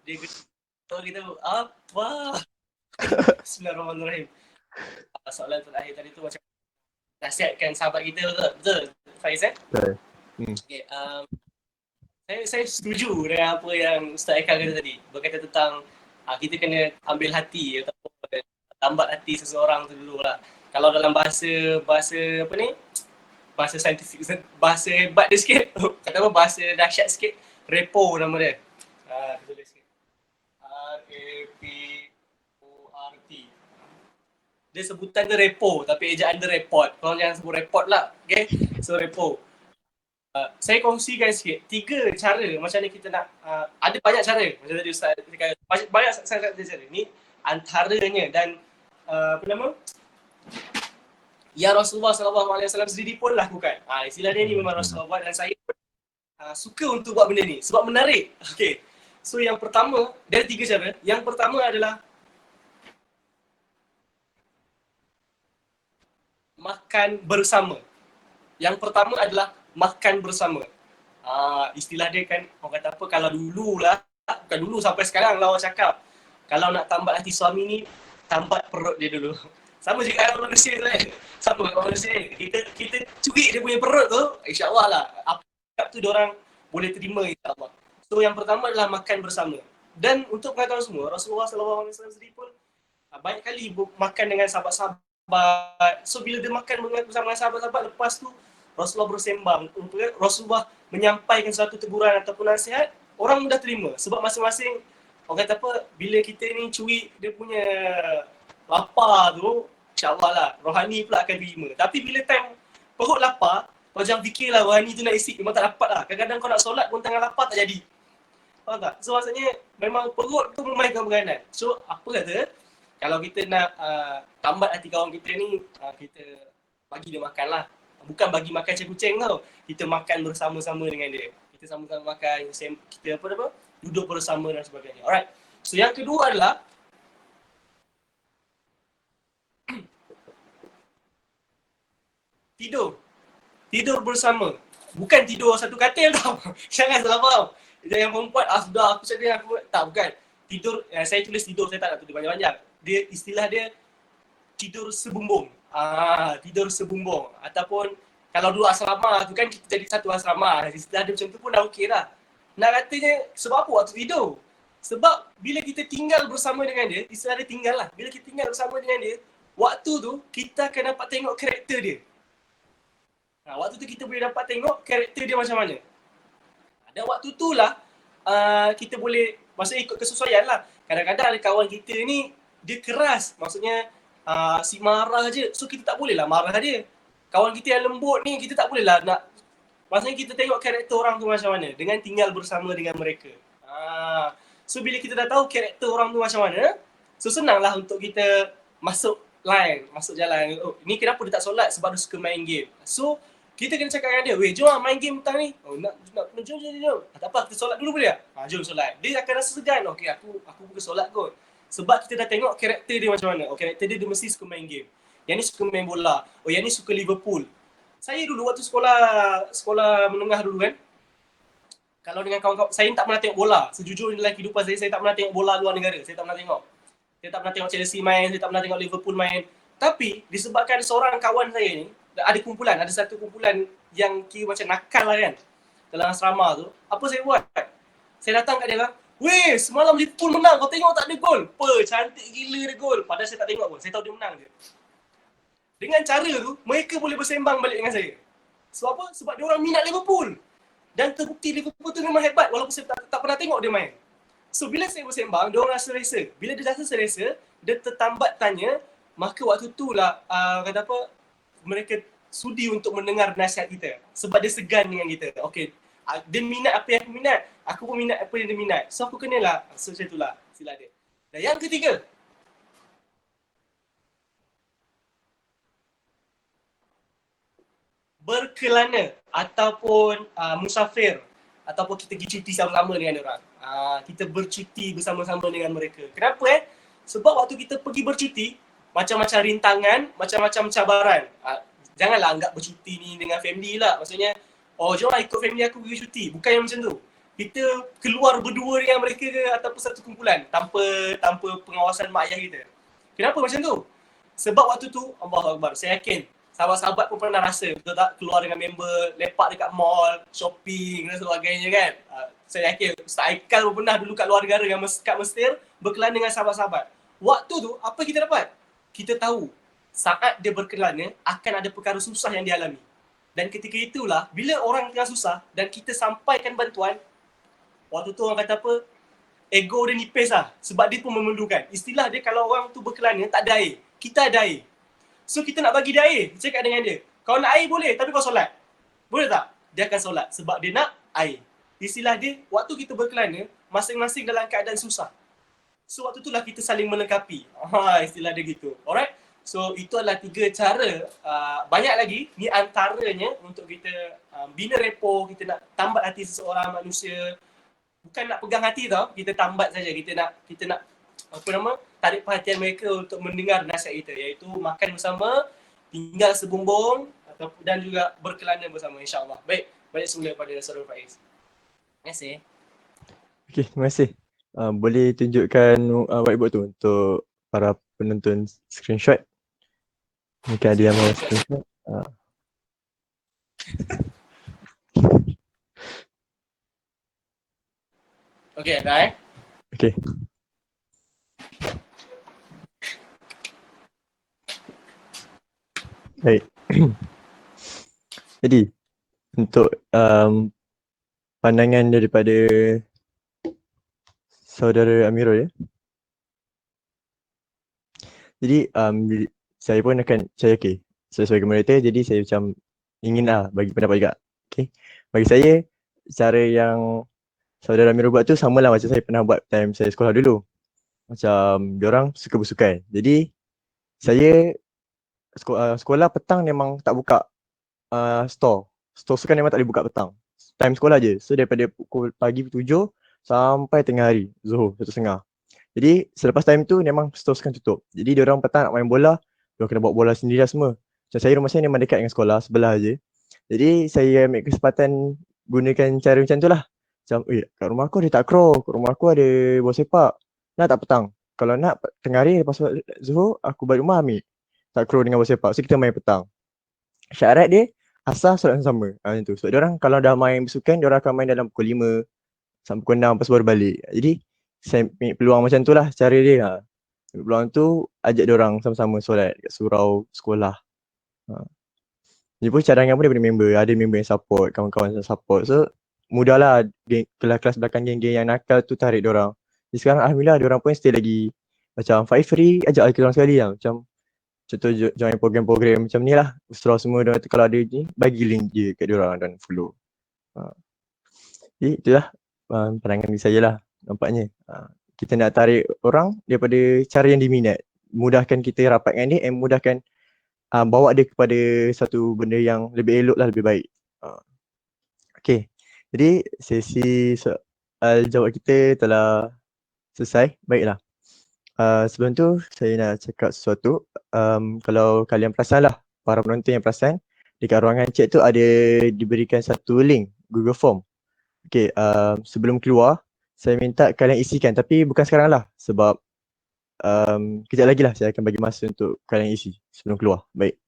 Dia kita apa? Bismillahirrahmanirrahim. Soalan terakhir tadi tu macam nasihatkan sahabat kita, betul Faiz
Betul.
Okay, saya setuju dengan apa yang Ustaz Eka kata tadi, berkaitan tentang kita kena ambil hati ataupun tambat hati seseorang tu dulu lah. Kalau dalam bahasa apa ni, bahasa saintifik, bahasa hebat dia sikit, kata apa, bahasa dahsyat sikit, repo nama dia. Tulis sikit. R-A-P-O-R-T. Dia sebutan dia repo tapi ejaan dia report. Korang jangan sebut report lah. Okay? So repo. Saya kongsikan sikit 3 cara macam ni kita nak, ada banyak cara macam tadi Ustaz kata, banyak sangat cara. Ni antaranya dan apa nama? Ya Rasulullah SAW sendiri pun lakukan. Istilah dia ni memang Rasulullah buat dan saya suka untuk buat benda ni sebab menarik. Okay. So yang pertama, dari 3 cara. Yang pertama adalah makan bersama. Yang pertama adalah makan bersama. Istilah dia kan, orang kata apa, kalau dulu lah, bukan dulu sampai sekarang lah orang cakap, kalau nak tambat hati suami ni, tambat perut dia dulu. Sama juga dengan manusia tu kan. Sama dengan manusia ni. Kita curi dia punya perut tu, insyaAllah lah. Apa tu diorang boleh terima, insyaAllah. So yang pertama adalah makan bersama. Dan untuk pengetahuan semua, Rasulullah SAW sendiri pun banyak kali makan dengan sahabat-sahabat. So bila dia makan bersama dengan sahabat-sahabat, lepas tu Rasulullah bersembang. Rasulullah menyampaikan satu teguran ataupun nasihat, orang mudah terima. Sebab masing-masing, orang kata apa, bila kita ni curi dia punya lapar tu, insyaAllah lah, rohani pula akan terima. Tapi bila time perut lapar, kau jangan fikirlah rohani tu nak isi, memang tak dapat lah. Kadang-kadang kau nak solat pun tengah lapar tak jadi. Faham tak? So maksudnya memang perut tu memainkan peranan. So apa kata, kalau kita nak tambat hati kawan kita ni, kita bagi dia makan lah. Bukan bagi makan macam kucing tau. Kita makan bersama-sama dengan dia. Kita sama-sama makan, kita apa, duduk bersama dan sebagainya. Alright. So yang kedua adalah tidur bersama. Bukan tidur satu katil tau. Jangan salah faham. Yang perempuan, sudah aku cakap aku tak, bukan. Tidur, saya tulis tidur, saya tak nak tulis banyak-banyak. Dia istilah dia tidur sebumbung. Tidur sebumbung. Ataupun kalau dulu asrama tu kan kita jadi satu asrama. Istilah dia macam tu pun dah okey lah. Nak katanya sebab apa waktu tidur? Sebab bila kita tinggal bersama dengan dia, istilah dia tinggal lah. Bila kita tinggal bersama dengan dia, waktu tu kita akan dapat tengok karakter dia. Waktu tu kita boleh dapat tengok karakter dia macam mana. Dan waktu tu lah kita boleh, maksudnya ikut kesesuaian lah. Kadang-kadang ada kawan kita ni, dia keras. Maksudnya si marah je. So kita tak boleh lah marah dia. Kawan kita yang lembut ni, kita tak boleh lah nak. Maksudnya kita tengok karakter orang tu macam mana dengan tinggal bersama dengan mereka. So bila kita dah tahu karakter orang tu macam mana, so senanglah untuk kita masuk line, masuk jalan. Oh, ni kenapa dia tak solat? Sebab dia suka main game. So kita kena cakap dengan dia, weh jom main game petang ni. Jom. Tak apa, kita solat dulu boleh tak? Jom solat. Dia akan rasa segan. Okey, aku bukan solat kot. Sebab kita dah tengok karakter dia macam mana. Karakter dia mesti suka main game. Yang ni suka main bola. Yang ni suka Liverpool. Saya dulu waktu sekolah menengah dulu kan, kalau dengan kawan-kawan, saya tak pernah tengok bola. Sejujurnya dalam kehidupan saya tak pernah tengok bola luar negara. Saya tak pernah tengok. Saya tak pernah tengok Chelsea main, saya tak pernah tengok Liverpool main. Tapi disebabkan seorang kawan saya ni, ada satu kumpulan yang kira macam nakal lah kan, dalam asrama tu. Apa saya buat? Saya datang kat dia kan, weh semalam Liverpool menang, kau tengok tak ada gol? Cantik gila dia gol. Padahal saya tak tengok pun, saya tahu dia menang je. Dengan cara tu, mereka boleh bersembang balik dengan saya. Sebab apa? Sebab dia orang minat Liverpool. Dan terbukti Liverpool tu memang hebat walaupun saya tak pernah tengok dia main. So bila saya bersembang, dia orang rasa selesa. Bila dia rasa selesa, dia tertambat tanya, maka waktu tu lah kata apa, mereka sudi untuk mendengar nasihat kita. Sebab dia segan dengan kita. Okay, dia minat apa yang aku minat, aku pun minat apa yang dia minat. So aku kenalah. So macam itulah sila dia. Dan yang ketiga, berkelana ataupun musafir ataupun kita pergi cuti sama-sama dengan orang. Kita bercuti bersama-sama dengan mereka. Kenapa Sebab waktu kita pergi bercuti, macam-macam rintangan, macam-macam cabaran. Janganlah anggap bercuti ni dengan family lah. Maksudnya, jom lah ikut family aku pergi cuti. Bukan yang macam tu. Kita keluar berdua dengan mereka ke ataupun satu kumpulan tanpa pengawasan mak ayah kita. Kenapa macam tu? Sebab waktu tu, Allahu Akbar, saya yakin sahabat-sahabat pun pernah rasa, betul tak? Keluar dengan member, lepak dekat mall, shopping dan sebagainya kan. Saya yakin Ustaz Aikal pun pernah dulu kat luar negara kat Mesir, berkelana dengan sahabat-sahabat. Waktu tu, apa kita dapat? Kita tahu saat dia berkelana akan ada perkara susah yang dialami. Dan ketika itulah, bila orang tengah susah dan kita sampaikan bantuan, waktu tu orang kata apa? Ego dia nipis lah. Sebab dia pun memerlukan. Istilah dia kalau orang tu berkelana tak ada air. Kita ada air. So kita nak bagi dia air. Cakap dengan dia, kau nak air boleh tapi kau solat. Boleh tak? Dia akan solat sebab dia nak air. Istilah dia, waktu kita berkelana, masing-masing dalam keadaan susah. So waktu itulah kita saling melengkapi. Istilah dia gitu. Alright? So itu adalah 3 cara. Banyak lagi. Ni antaranya untuk kita bina repo, kita nak tambat hati seseorang manusia. Bukan nak pegang hati tau, kita tambat saja. Kita nak tarik perhatian mereka untuk mendengar nasihat kita, iaitu makan bersama, tinggal sebumbung dan juga berkelana bersama, insya-Allah. Baik, balik semula pada Saudara Faiz. Terima kasih.
Okey, terima kasih. Boleh tunjukkan whiteboard tu untuk para penonton screenshot. Mungkin ada yang mau screenshot.
Okey, dah
Okey. Baik. Jadi, untuk pandangan daripada saudara Amirul ya. Jadi, saya pun akan, saya sebagai moderator, jadi saya macam ingin bagi pendapat juga. Okay. Bagi saya, cara yang saudara Amirul buat tu samalah macam saya pernah buat time saya sekolah dulu. Macam diorang suka bersukan. Jadi, saya sekolah petang memang tak buka store. Store sukan memang tak boleh buka petang. Time sekolah je. So daripada pukul pagi 7 sampai tengah hari, Zuhur 1.30. Jadi selepas time tu memang store sukan tutup. Jadi diorang petang nak main bola, diorang kena bawa bola sendiri lah semua. Macam saya, rumah saya memang dekat dengan sekolah, sebelah je. Jadi saya ambil kesempatan gunakan cara macam tu lah. Macam, kat rumah aku ada takraw, kat rumah aku ada bola sepak. Nak tak petang? Kalau nak tengah hari lepas Zuhur, aku balik rumah ambil takraw dengan bola sepak. So kita main petang. Syarat dia, asal solat sama. Macam tu. So diorang kalau dah main bersukan, diorang akan main dalam pukul 5 sampai pukul 6 lepas baru balik. Jadi saya ambil peluang macam tu lah cara dia. Peluang tu ajak diorang sama-sama solat kat surau sekolah. Ni pun cadangan pun daripada member. Ada member yang support, kawan-kawan yang support. So mudahlah kelas belakang geng-geng yang nakal tu tarik diorang. Jadi sekarang alhamdulillah diorang pun stay lagi macam Faiz free, ajak kita orang sekali lah. Macam contoh join program-program macam ni lah. Usrah semua diorang tu kalau ada ni, bagi link je kat diorang dan follow. Jadi itulah pandangan dari saya lah nampaknya. Kita nak tarik orang daripada cara yang diminat. Mudahkan kita rapatkan dia and mudahkan bawa dia kepada satu benda yang lebih elok lah, lebih baik. Okay. Jadi sesi soal jawab kita telah selesai. Baiklah. Sebelum tu saya nak cakap sesuatu. Kalau kalian perasan lah, para penonton yang perasan, dekat ruangan chat tu ada diberikan satu link Google Form. Okay, sebelum keluar saya minta kalian isikan, tapi bukan sekarang lah sebab kejap lagi lah saya akan bagi masa untuk kalian isi sebelum keluar. Baik.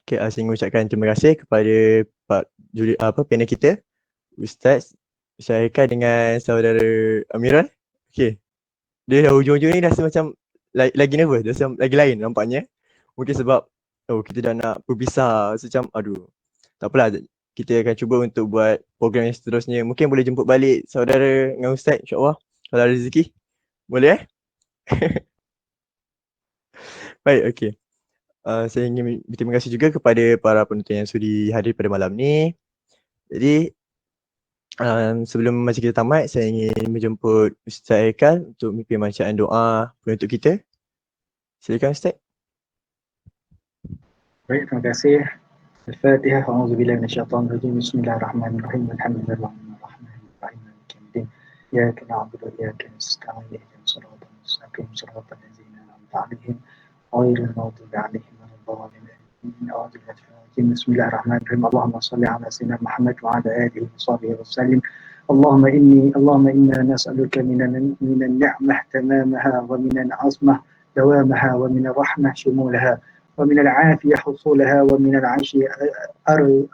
Okay, saya ingin ucapkan terima kasih kepada panel kita, Ustaz Syahika dengan saudara Amirul. Okay, dia dah hujung-hujung ni dah rasa macam lagi nervous, dah macam lagi lain nampaknya. Mungkin sebab oh kita dah nak berpisah. So, macam aduh. Tak apalah, kita akan cuba untuk buat program yang seterusnya. Mungkin boleh jemput balik saudara dengan Ustaz, insyaAllah. Kalau ada rezeki. Boleh Baik, okey. Saya ingin berterima kasih juga kepada para penonton yang sudi hadir pada malam ni. Jadi, sebelum majlis kita tamat, saya ingin menjemput Ustaz Haikal untuk memimpin bacaan doa penutup kita. Silakan Ustaz.
Baik, terima kasih. Al-Fatihah. A'udzubillahi minasyaitonirrajim. Bismillahirrahmanirrahim. Alhamdulillahirabbil alamin. Iyyaka na'budu wa iyyaka nasta'in. Ihdinas siratal mustaqim. Siratal ladzina an'amta 'alaihim ghairil maghdubi 'alaihim waladdallin. Bismillahirrahmanirrahim. Allahumma shalli 'ala sayyidina Muhammad wa 'ala alihi wa sahbihi wa sallim. Allahumma inna nas'aluka minan ni'mah tamamaha wa minal 'azmah dawamaha wa minal rahmah shumulaha ومن العافية حصولها ومن العيش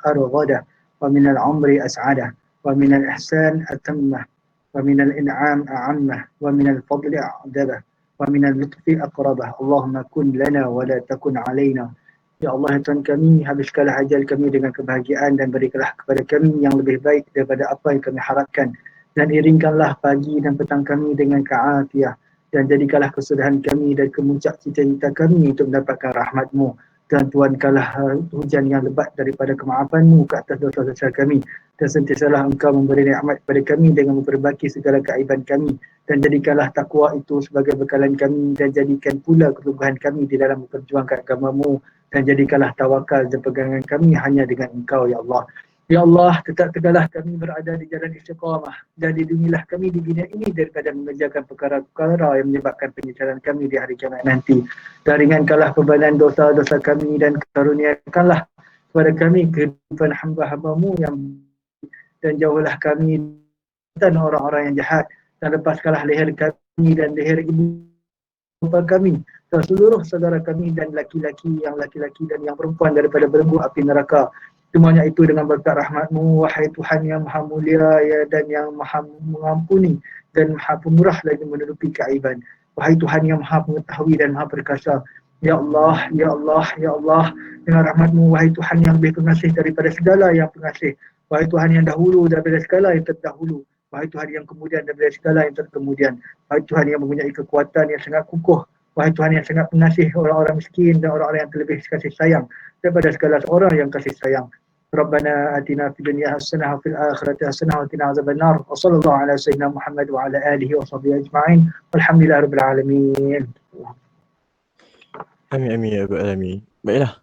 أرغده ومن العمر أسعده ومن الإحسان أتمه ومن الإنعام أعمه ومن الفضل أعدده ومن اللطف أقربه اللهم كن لنا ولا تكن علينا. Ya Allah, Tuhan kami, habiskanlah ajal kami dengan kebahagiaan dan berikanlah kepada kami yang lebih baik daripada apa yang kami harapkan, dan iringkanlah pagi dan petang kami dengan keafiah, dan jadikanlah kesudahan kami dan kemuncak cita-cita kami untuk mendapatkan rahmat-Mu, dan tuankanlah hujan yang lebat daripada kemaafanmu ke atas dosa-dosa kami, dan sentiasalah Engkau memberi nikmat kepada kami dengan memperbaiki segala keaiban kami, dan jadikanlah takwa itu sebagai bekalan kami, dan jadikan pula keteguhan kami di dalam memperjuangkan agama-Mu, dan jadikanlah tawakal dan pegangan kami hanya dengan Engkau, Ya Allah. Ya Allah, tetap tegaklah kami berada di jalan istiqamah, dan lindungilah kami di dunia ini daripada mengerjakan perkara-perkara yang menyebabkan penyesalan kami di hari kiamat nanti. Dan ringankanlah bebanan dosa-dosa kami dan karuniakanlah kepada kami kehidupan hamba-hamba-Mu yang, dan jauhlah kami dan orang-orang yang jahat, dan lepaskanlah leher kami dan leher ibu bapa kami dan seluruh saudara kami dan laki-laki dan yang perempuan daripada belenggu api neraka. Semuanya itu dengan berkat rahmat-Mu, wahai Tuhan yang maha mulia ya, dan yang maha mengampuni dan maha pemurah lagi menutupi keaiban. Wahai Tuhan yang maha mengetahui dan maha perkasa. Ya Allah, Ya Allah, Ya Allah, dengan rahmat-Mu, wahai Tuhan yang lebih pengasih daripada segala yang pengasih. Wahai Tuhan yang dahulu daripada segala yang terdahulu. Wahai Tuhan yang kemudian daripada segala yang terkemudian. Wahai Tuhan yang mempunyai kekuatan yang sangat kukuh. Wahai Tuhan yang sangat pengasih orang-orang miskin dan orang-orang yang terlebih kasih sayang daripada segala orang yang kasih sayang. Rabbana atina fid dunya hasanah wa fil akhirati hasanah wa qina azabannar. Wa sallallahu ala sayyidina Muhammad wa ala alihi wa sahbihi ajma'in. Walhamdulillahirabbil alamin.
Amin amin ya rabbal alamin. Baiklah.